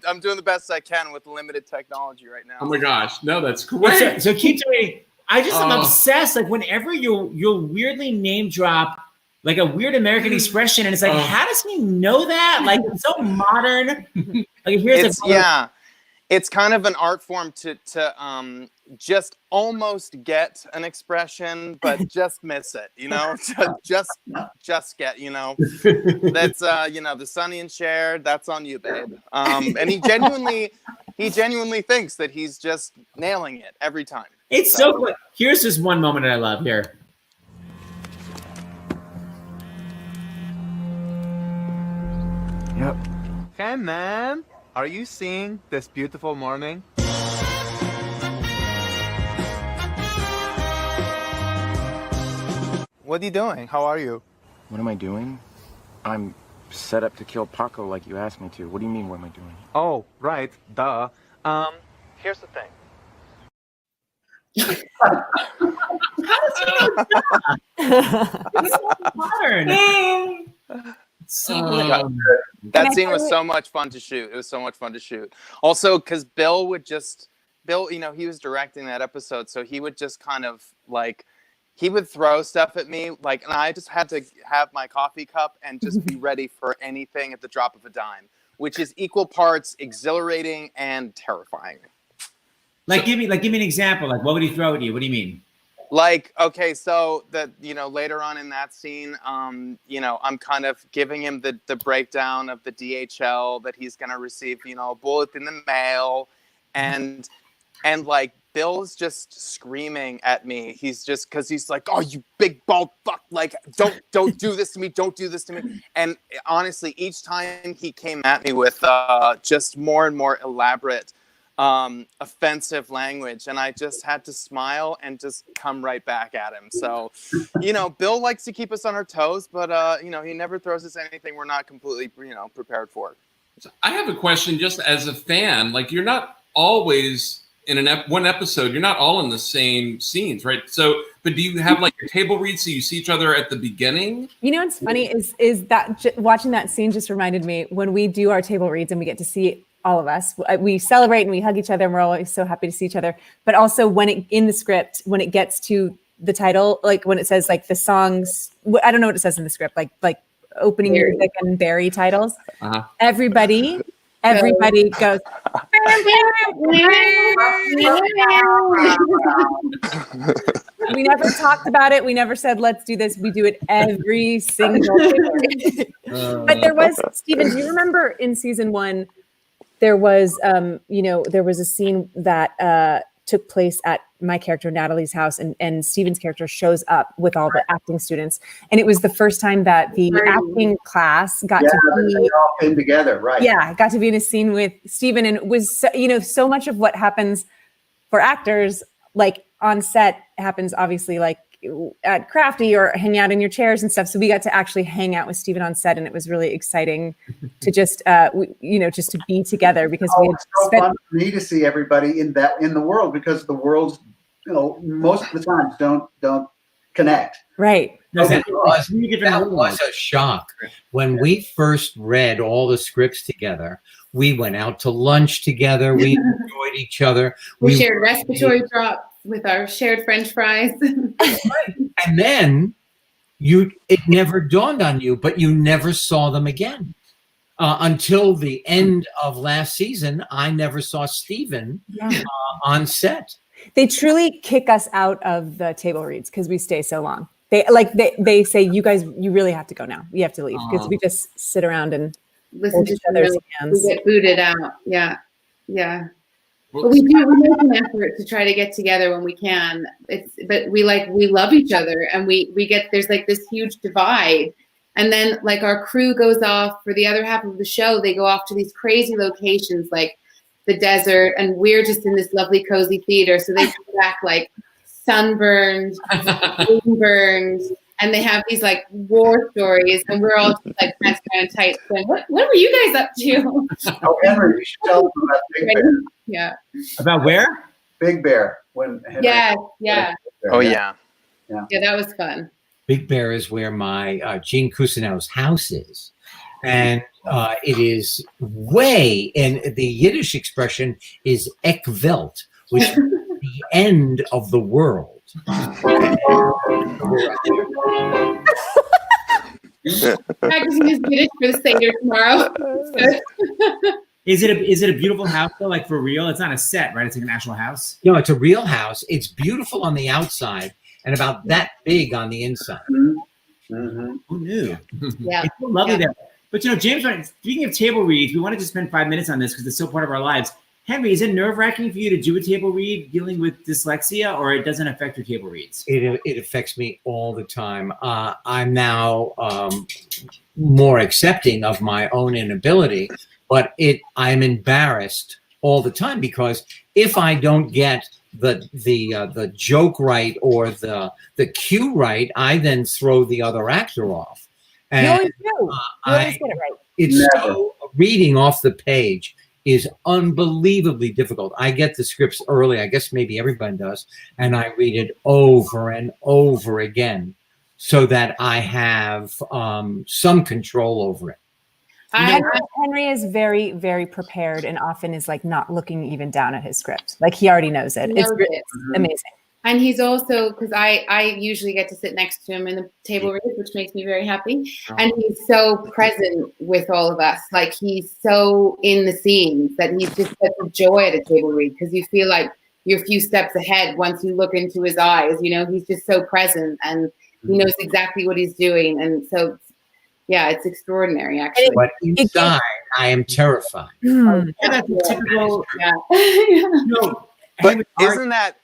I'm doing the best I can with limited technology right now. Oh my gosh, no, that's great. So keep doing. I just am obsessed. Like whenever you'll weirdly name drop like a weird American expression, and it's like, how does he know that? Like it's so modern. Like here's it's kind of an art form to just almost get an expression, but just miss it, just get, that's, the Sonny and Cher, that's on you, babe. And he genuinely thinks that he's just nailing it every time. It's so cool. Here's just one moment that I love here. Yep. Hey, man. Are you seeing this beautiful morning? What are you doing? How are you? What am I doing? I'm set up to kill Paco like you asked me to. What do you mean, what am I doing? Oh, right. Duh. Here's the thing. It's so modern. That scene was so much fun to shoot. It was so much fun to shoot. Also, because Bill, he was directing that episode, so he would just kind of he would throw stuff at me, and I just had to have my coffee cup and just be ready for anything at the drop of a dime, which is equal parts exhilarating and terrifying. Give me an example. Like, what would he throw at you? What do you mean? So that, later on in that scene, I'm kind of giving him the breakdown of the DHL that he's going to receive, a bullet in the mail. And Bill's just screaming at me. He's just, cause he's like, oh, you big bald fuck. Don't do this to me. Don't do this to me. And honestly, each time he came at me with just more and more elaborate offensive language, and I just had to smile and just come right back at him. So, Bill likes to keep us on our toes, but he never throws us anything we're not completely, prepared for. I have a question just as a fan. You're not always in one episode, you're not all in the same scenes, right? So, but do you have a table read so you see each other at the beginning? What's funny is that watching that scene just reminded me when we do our table reads and we get to see all of us, we celebrate and we hug each other and we're always so happy to see each other. But also in the script, when it gets to the title, when it says the songs, I don't know what it says in the script, like opening your and Barry titles, everybody Everybody goes. We never talked about it. We never said, let's do this. We do it every single day. But there was, Stephen, do you remember in season 1, there was, there was a scene that took place at my character Natalie's house, and Stephen's character shows up with all the acting students. And it was the first time that the acting class got to be, they all came together, right? Yeah, got to be in a scene with Stephen. And it was, so much of what happens for actors, like on set, happens obviously like at Crafty or hanging out in your chairs and stuff. So we got to actually hang out with Stephen on set, and it was really exciting to just, just to be together, because we had it's so fun for me to see everybody in the world, because the worlds, most of the times don't connect. Right. That was a shock. When we first read all the scripts together, we went out to lunch together. We enjoyed each other. We shared respiratory drops with our shared French fries. And then it never dawned on you, but you never saw them again. Until the end of last season, I never saw Stephen on set. They truly kick us out of the table reads because we stay so long. They say, you guys, you really have to go now. You have to leave, because we just sit around and listen to each other's hands. We get booted out. Yeah. Yeah. But we make an effort to try to get together when we can. But we love each other, and there's like this huge divide. And then like our crew goes off for the other half of the show. They go off to these crazy locations like the desert, and we're just in this lovely cozy theater. So they come back like sunburned, burned, and they have these like war stories, and we're all just like transparent and tight. Going, what were you guys up to? Oh, Henry, you should tell them about Big Bear. Yeah. About where? Big Bear. When Henry yeah. Oh yeah. Yeah, that was fun. Big Bear is where my Gene Cousineau's house is. And it is way, and the Yiddish expression is Ek Welt, which is the end of the world. Practicing his Yiddish for the Seder tomorrow. Is it a beautiful house though? Like for real? It's not a set, right? It's like an actual house. No, it's a real house. It's beautiful on the outside and about that big on the inside. Mm-hmm. Who knew? Yeah. It's so lovely there. But James, speaking of table reads, we wanted to spend 5 minutes on this because it's so part of our lives. Henry, is it nerve-wracking for you to do a table read dealing with dyslexia, or it doesn't affect your table reads? It affects me all the time. I'm now more accepting of my own inability, but I'm embarrassed all the time, because if I don't get the joke right or the cue right, I then throw the other actor off. And you always do. You always get it right. It's so, reading off the page is unbelievably difficult. I get the scripts early. I guess maybe everybody does. And I read it over and over again so that I have some control over it. Henry is very, very prepared, and often is like not looking even down at his script. Like he already knows it. It's amazing. And he's also, because I usually get to sit next to him in the table read, which makes me very happy. And he's so present with all of us. Like he's so in the scenes that he's just such a joy at a table read, because you feel like you're a few steps ahead once you look into his eyes. He's just so present, and he knows exactly what he's doing. And so, yeah, it's extraordinary, actually. But inside, I am terrified. That's a typical. No. But isn't that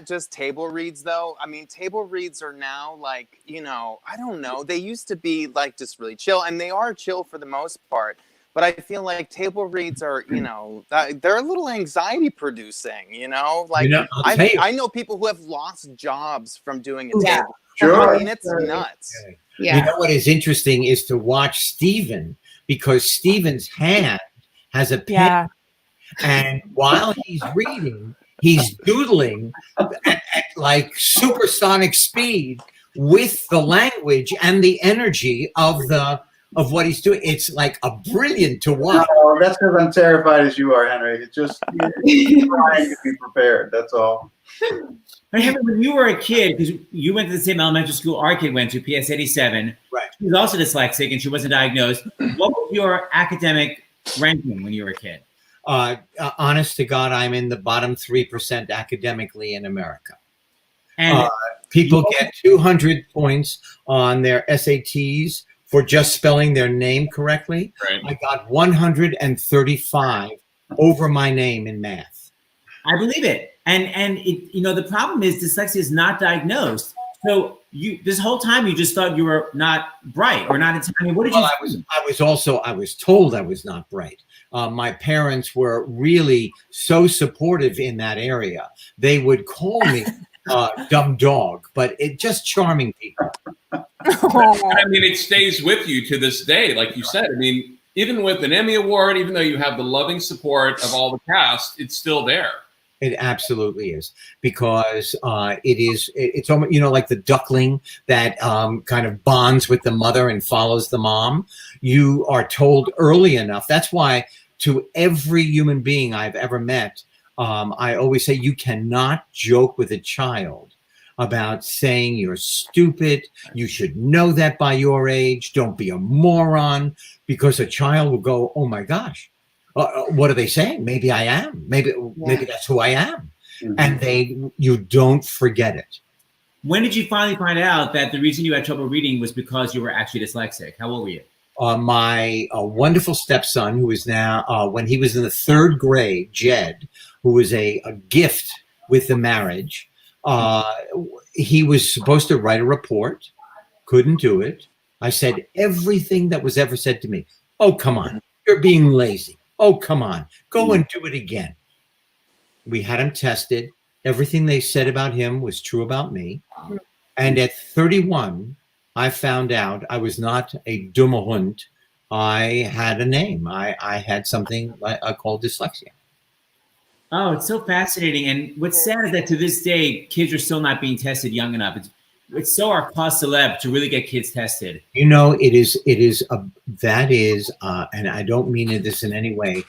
just table reads though? I mean, table reads are now like, I don't know. They used to be like just really chill, and they are chill for the most part. But I feel like table reads are, they're a little anxiety producing, Like I know people who have lost jobs from doing a table. Sure. I mean, it's nuts. Yeah. You know what is interesting is to watch Stephen, because Stephen's hand has a pen. Yeah. And while he's reading, he's doodling at like supersonic speed with the language and the energy of what he's doing. It's like a brilliant to watch. No, that's because I'm terrified as you are, Henry. It's just you're trying to be prepared. That's all. Henry, when you were a kid, because you went to the same elementary school our kid went to, PS 87. Right. She was also dyslexic and she wasn't diagnosed. What was your academic ranking when you were a kid? Honest to God, I'm in the bottom 3% academically in America. And people get 200 points on their SATs for just spelling their name correctly. Right. I got 135 over my name in math. I believe it. And it, the problem is dyslexia is not diagnosed. So this whole time you just thought you were not bright or not intelligent. I mean, what did you? I was told I was not bright. My parents were really so supportive in that area. They would call me dumb dog, but it just charming people. I mean, it stays with you to this day, like you said. I mean, even with an Emmy Award, even though you have the loving support of all the cast, it's still there. It absolutely is, because it's almost, like the duckling that kind of bonds with the mother and follows the mom. You are told early enough. That's why to every human being I've ever met, I always say you cannot joke with a child about saying you're stupid. You should know that by your age. Don't be a moron, because a child will go, oh my gosh. What are they saying? Maybe I am. Maybe that's who I am. Mm-hmm. And you don't forget it. When did you finally find out that the reason you had trouble reading was because you were actually dyslexic? How old were you? My wonderful stepson, who is now, when he was in the 3rd grade, Jed, who was a gift with the marriage, he was supposed to write a report, couldn't do it. I said everything that was ever said to me. Oh, come on. You're being lazy. Oh, come on. Go and do it again. We had him tested. Everything they said about him was true about me. And at 31, I found out I was not a dumme Hund. I had a name. I had something called dyslexia. Oh, it's so fascinating. And what's sad is that to this day, kids are still not being tested young enough. It's so our cause celeb to really get kids tested. And I don't mean this in any way.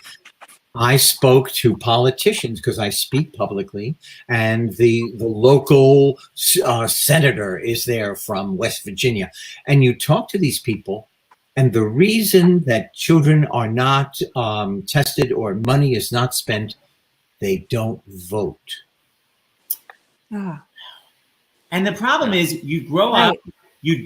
I spoke to politicians because I speak publicly, and the local senator is there from West Virginia. And you talk to these people, and the reason that children are not tested or money is not spent, they don't vote. Ah. And the problem is you grow up, you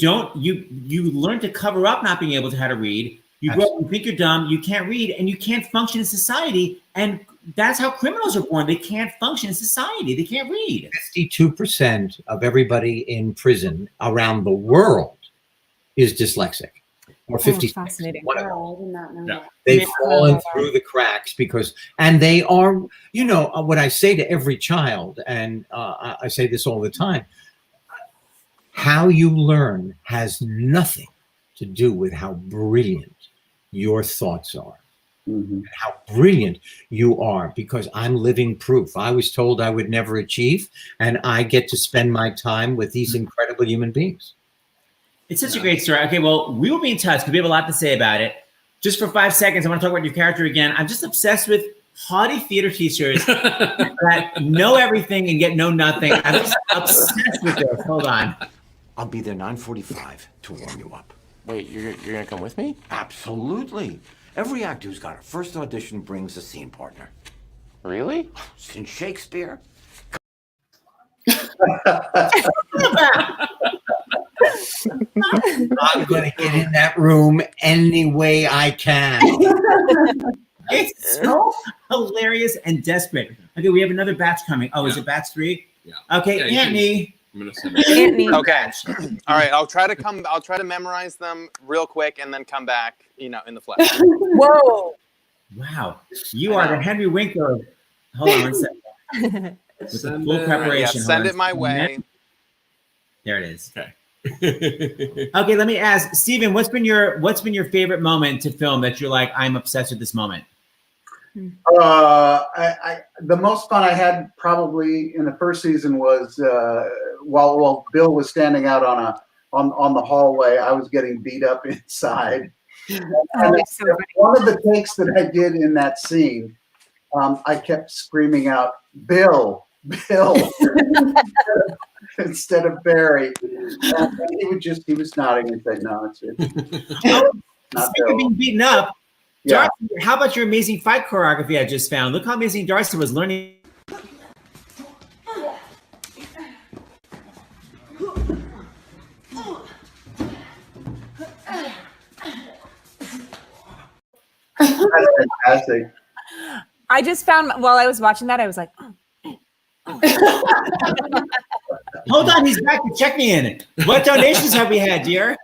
learn to cover up not being able to how to read. You grow up, you think you're dumb, you can't read, and you can't function in society. And that's how criminals are born. They can't function in society. They can't read. 52% of everybody in prison around the world is dyslexic. Or 50. Fascinating. Wow, I did not know that. They've fallen through the cracks and they are, what I say to every child, and I say this all the time, how you learn has nothing to do with how brilliant your thoughts are. Mm-hmm. How brilliant you are, because I'm living proof. I was told I would never achieve, and I get to spend my time with these incredible human beings. It's such a great story. Okay, well, we will be in touch because we have a lot to say about it. Just for 5 seconds, I want to talk about your character again. I'm just obsessed with haughty theater teachers that know everything and yet know nothing. I'm just obsessed with this. Hold on. I'll be there 9:45 to warm you up. Wait, you're gonna come with me? Absolutely. Every actor who's got a first audition brings a scene partner. Really? Since Shakespeare. I'm going to get in that room any way I can. It's so hilarious and desperate. Okay, we have another batch coming. Oh, is it batch 3? Yeah. Okay, yeah, Anthony. I'm gonna send it. Okay. All right. I'll try to memorize them real quick and then come back, in the flesh. Whoa. Wow. You are the Henry Winkler. Hold on one second. With the full preparation. Yeah, send it my way. There it is. Okay. Okay, let me ask Stephen, what's been your favorite moment to film that you're like, I'm obsessed with this moment? The most fun I had probably in the first season was while Bill was standing out on the hallway, I was getting beat up inside. One of the takes that I did in that scene, I kept screaming out, Bill, instead of Barry. He was nodding and saying, no, it's it. Speaking of being beaten up, Yeah. Darcy, how about your amazing fight choreography I just found? Look how amazing Darcy was learning. That's fantastic. I just found while I was watching that, I was like, Hold on, he's back to check me in. What donations have we had, dear?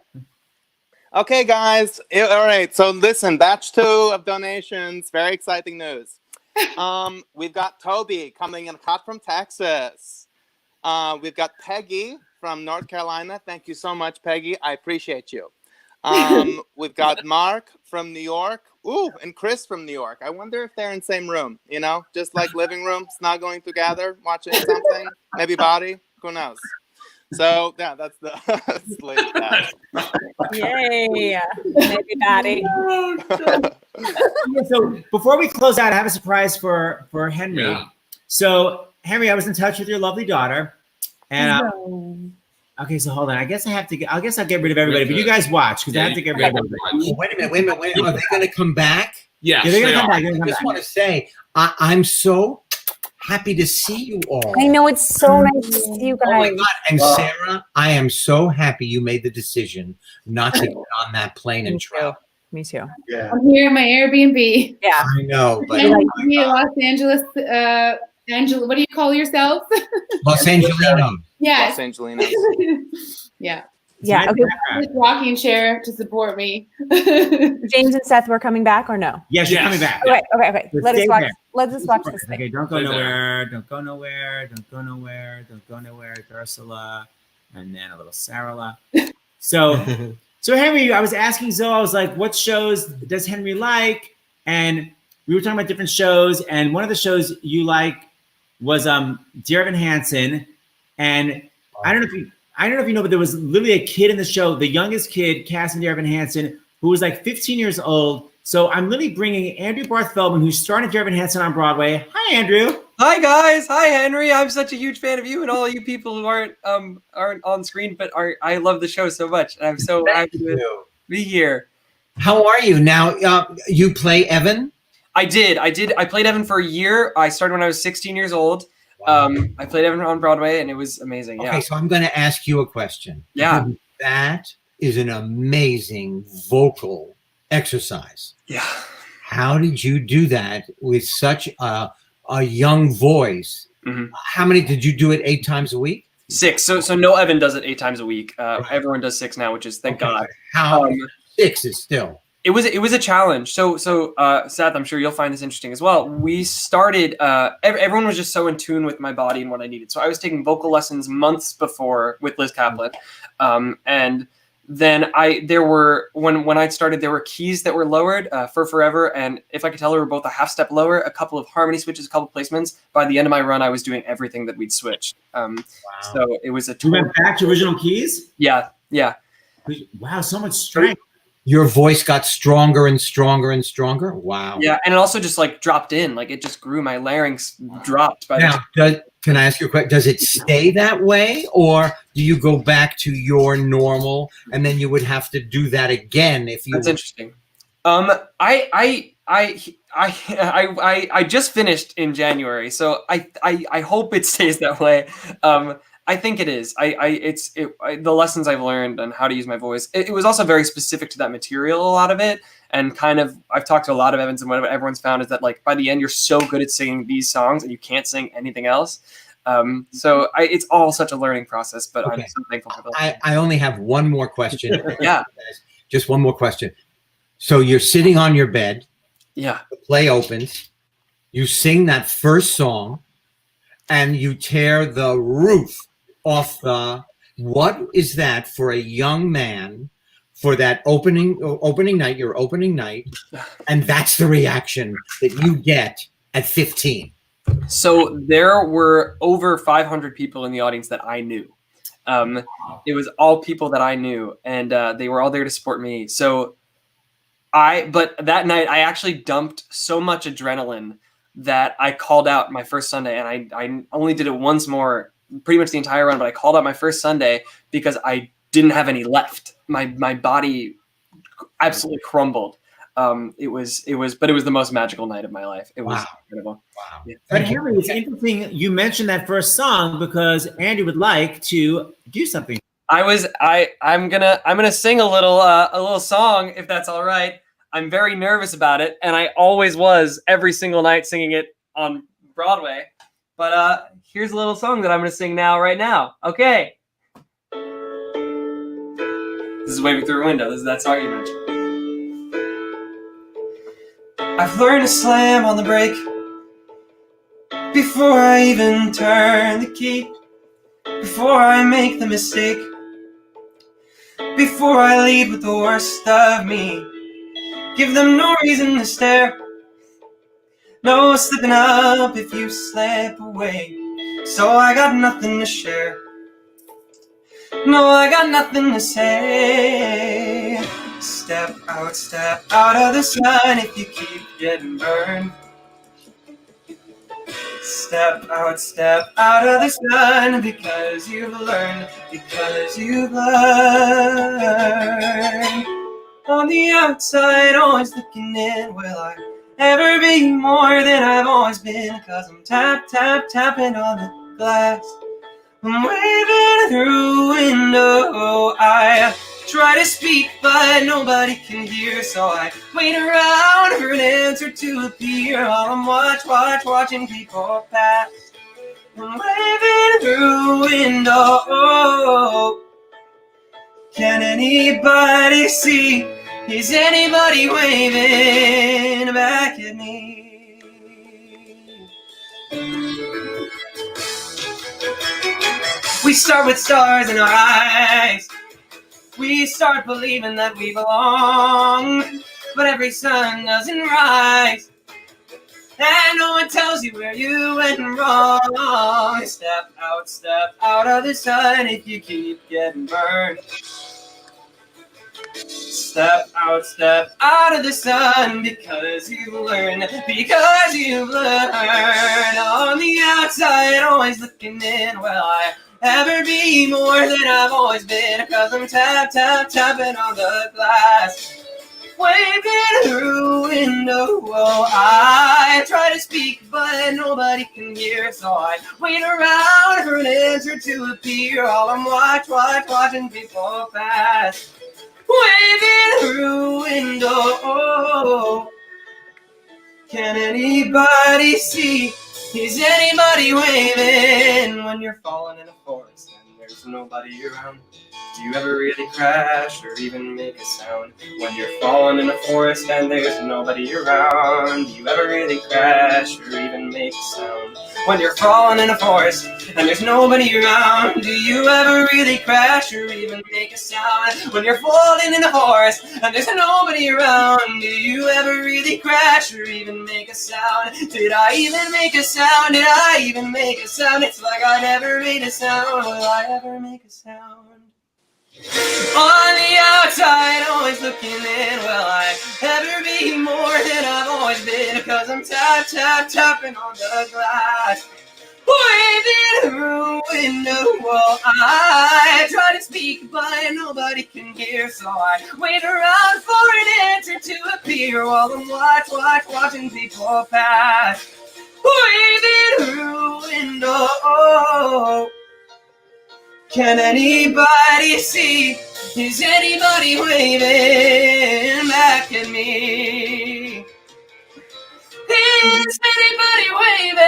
Okay, guys. All right. So listen, batch 2 of donations. Very exciting news. We've got Toby coming in hot from Texas. We've got Peggy from North Carolina. Thank you so much, Peggy. I appreciate you. We've got Mark from New York. Ooh, and Chris from New York. I wonder if they're in the same room, you know, just like living room, snuggling together, watching something, maybe body, who knows? So yeah, that's the latest batch. yay, maybe Batty. So before we close out, I have a surprise for Henry. Yeah. So Henry, I was in touch with your lovely daughter, and okay, so hold on. I guess I'll get rid of everybody, but you guys watch because I have to get rid of everybody. Wait a minute. Are they going to come back? Yes, Yeah, they're gonna they come are. back. They're gonna I come just back. want to say, I'm so happy to see you all. I know, it's so nice to see you Oh my guys. God. And Sarah, I am so happy you made the decision not to get on that plane and travel. Me too. Yeah. I'm here in my Airbnb. Yeah. I know, but And in Los Angeles, Angela, what do you call yourself? Los Angelinos. Yes. Los Angelinos. Yeah. Yeah. Okay. This rocking chair to support me. James and Seth, we're coming back or no? Yes, you're coming back. Okay. Okay. Let's Let us stay watch. there. Let's just watch this thing. Okay, don't go Stay there. nowhere. Don't go nowhere. Don't go nowhere. Don't go nowhere. Ursula, and then a little Sarala. So Henry, I was asking Zoe. I was like, "What shows does Henry like?" And we were talking about different shows. And one of the shows you like was Dear Evan Hansen. And I don't know if you know, but there was literally a kid in the show, the youngest kid cast in Dear Evan Hansen, who was like 15 years old. So I'm literally bringing Andrew Barth Feldman, who's starring Dear Evan Hansen on Broadway. Hi, Andrew. Hi guys, hi Henry. I'm such a huge fan of you and all you people who aren't on screen, but are. I love the show so much, and I'm so happy to be here. How are you now? You play Evan? I did. I played Evan for a year. I started when I was 16 years old. I played Evan on Broadway, and it was amazing. Okay, Yeah. so I'm going to ask you a question. Yeah. That is an amazing vocal exercise. Yeah. How did you do that with such a young voice? Mm-hmm. How many did you do it 8 times a week? 6. So no Evan does it 8 times a week. Everyone does 6 now, which is thank God. How 6 is still. It was a challenge. So Seth, I'm sure you'll find this interesting as well. We started. Everyone was just so in tune with my body and what I needed. So I was taking vocal lessons months before with Liz Kaplan, and then when I started, there were keys that were lowered for Forever, and If I Could Tell Her were both a half step lower, a couple of harmony switches, a couple of placements. By the end of my run, I was doing everything that we'd switched. So it was a. You went back to original keys? Yeah. Wow, so much strength. Your voice got stronger and stronger and stronger. Wow. Yeah, and it also just like dropped in, like it just grew. My larynx dropped by Now, can I ask you a question? Does it stay that way, or do you go back to your normal, and then you would have to do that again if you? That's interesting. I just finished in January, so I hope it stays that way. I think it is. The lessons I've learned on how to use my voice. It was also very specific to that material, a lot of it, and kind of I've talked to a lot of Evans, and what everyone's found is that like by the end you're so good at singing these songs and you can't sing anything else. So it's all such a learning process, but Okay. I'm so thankful for that. I only have one more question. Yeah. Just one more question. So you're sitting on your bed. Yeah. The play opens. You sing that first song, and you tear the roof off the. What is that for a young man? For that opening night, your opening night, and that's the reaction that you get at 15. So there were over 500 people in the audience that I knew. It was all people that I knew, and they were all there to support me. But that night I actually dumped so much adrenaline that I called out my first Sunday, and I only did it once more, pretty much the entire run, but I called out my first Sunday because I didn't have any left. My body absolutely crumbled. It was the most magical night of my life. It was incredible. Wow. Yeah. But Henry, it's interesting you mentioned that first song because Andy would like to do something. I'm gonna sing a little song if that's all right. I'm very nervous about it, and I always was every single night singing it on Broadway. But here's a little song that I'm gonna sing right now. Okay. This is Waving Through a Window. This is that song you mentioned. I've learned to slam on the brake before I even turn the key, before I make the mistake, before I lead with the worst of me. Give them no reason to stare, no slipping up if you slip away. So I got nothing to share, no, I got nothing to say. Step out of the sun if you keep getting burned. Step out of the sun because you've learned, On the outside, always looking in, will I ever be more than I've always been? 'Cause I'm tapping on the glass. I'm waving through a window. I try to speak, but nobody can hear, so I wait around for an answer to appear while I'm watching people pass. I'm waving through a window. Can anybody see? Is anybody waving back at me? We start with stars in our eyes. We start believing that we belong, but every sun doesn't rise, and no one tells you where you went wrong. Step out of the sun if you keep getting burned. Step out of the sun because you've learned, On the outside, always looking in, will I ever be more than I've always been? 'Cause I'm tapping on the glass. Waving through a window, I try to speak, but nobody can hear, so I wait around for an answer to appear while I'm watching people pass. Waving through a window. Can anybody see? Is anybody waving when you're falling in a forest and there's nobody around? Do you ever really crash or even make a sound when you're falling in a forest and there's nobody around? Do you ever really crash or even make a sound when you're falling in a forest and there's nobody around? Do you ever really crash or even make a sound when you're falling in a forest and there's nobody around? Do you ever really crash or even make a sound? Did I even make a sound? Did I even make a sound? It's like I never made a sound. Will I ever make a sound? On the outside, always looking in, will I ever be more than I've always been? 'Cause I'm tapping on the glass. Waving through a window, I try to speak, but nobody can hear, so I wait around for an answer to appear while I'm watching people pass. Waving through a window. Can anybody see? Is anybody waving back at me? Is anybody waving?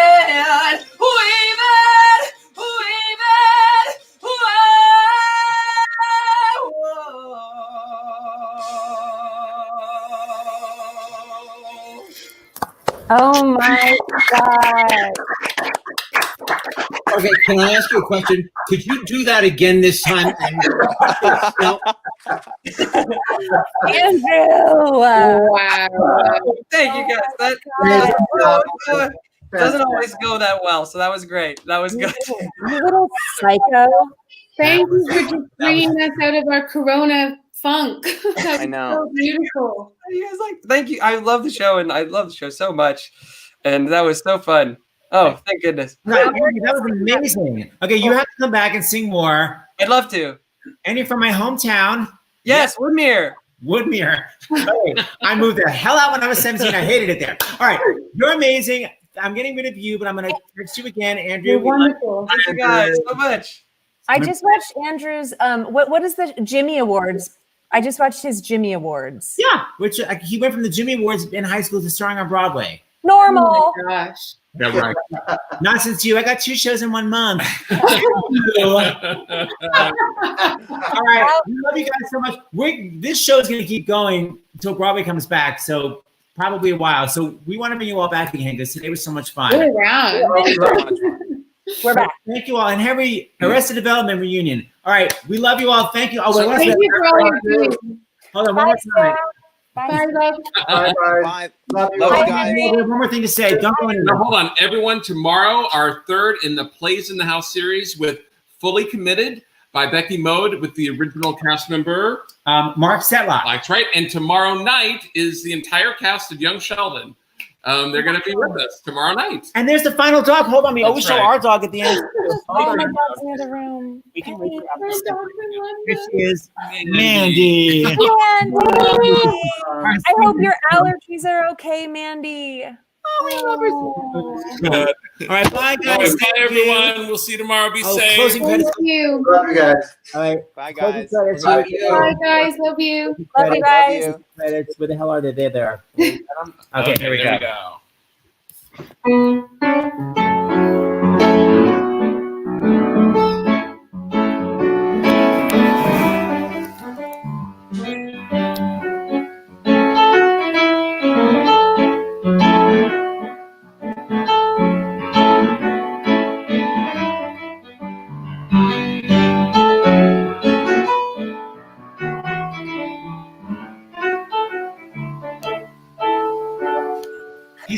Oh my God. Okay, can I ask you a question? Could you do that again this time? No. Andrew! Wow. Thank you guys. That doesn't always go that well, so that was great. That was good. You little psycho. Thank you for just bringing us out of our Corona funk. I know. So beautiful. You guys thank you. I love the show, and I love the show so much, and that was so fun. Oh, thank goodness. Right, that was amazing. Okay, you have to come back and sing more. I'd love to. And you're from my hometown. Yes, Woodmere. Woodmere. Hey, I moved the hell out when I was 17. I hated it there. All right, you're amazing. I'm getting rid of you, but I'm going to text you again, Andrew. You're wonderful. Thank you guys so much. I just watched Andrew's. What is the Jimmy Awards? I just watched his Jimmy Awards. Yeah, which he went from the Jimmy Awards in high school to starring on Broadway. Normal. Oh my gosh. Yeah, right. Not since you. I got 2 shows in 1 month. All right, we love you guys so much. This show is going to keep going until Broadway comes back, so probably a while. So we want to bring you all back again because today was so much fun. We're around. We're back. Thank you all. And Henry, Arrested Development reunion. All right, we love you all. Thank you. Oh, wait, Thank you for all your doing. hold on, one more time. Bye, love. Bye. Love you guys. One more thing to say. Don't go Now, anywhere. hold on, everyone. Tomorrow, our third in the Plays in the House series with Fully Committed by Becky Mode with the original cast member Mark Setlock. That's right. And tomorrow night is the entire cast of Young Sheldon. They're going to be with us tomorrow night. And there's the final dog. Hold on, we always show our dog at the end. Oh, my dog's in the other room. We can wait for Here she is, Mandy. Mandy. I hope your allergies are okay, Mandy. All right, bye guys. Bye, everyone. We'll see you tomorrow. Be safe. Closing credits. Thank you. Love you guys. All right. Bye, Closing guys. credits. Love Here we you. go. Bye, guys. Love you. Love you guys. Love you. Credits. Where the hell are they? They're there. Okay, here we there go. we go.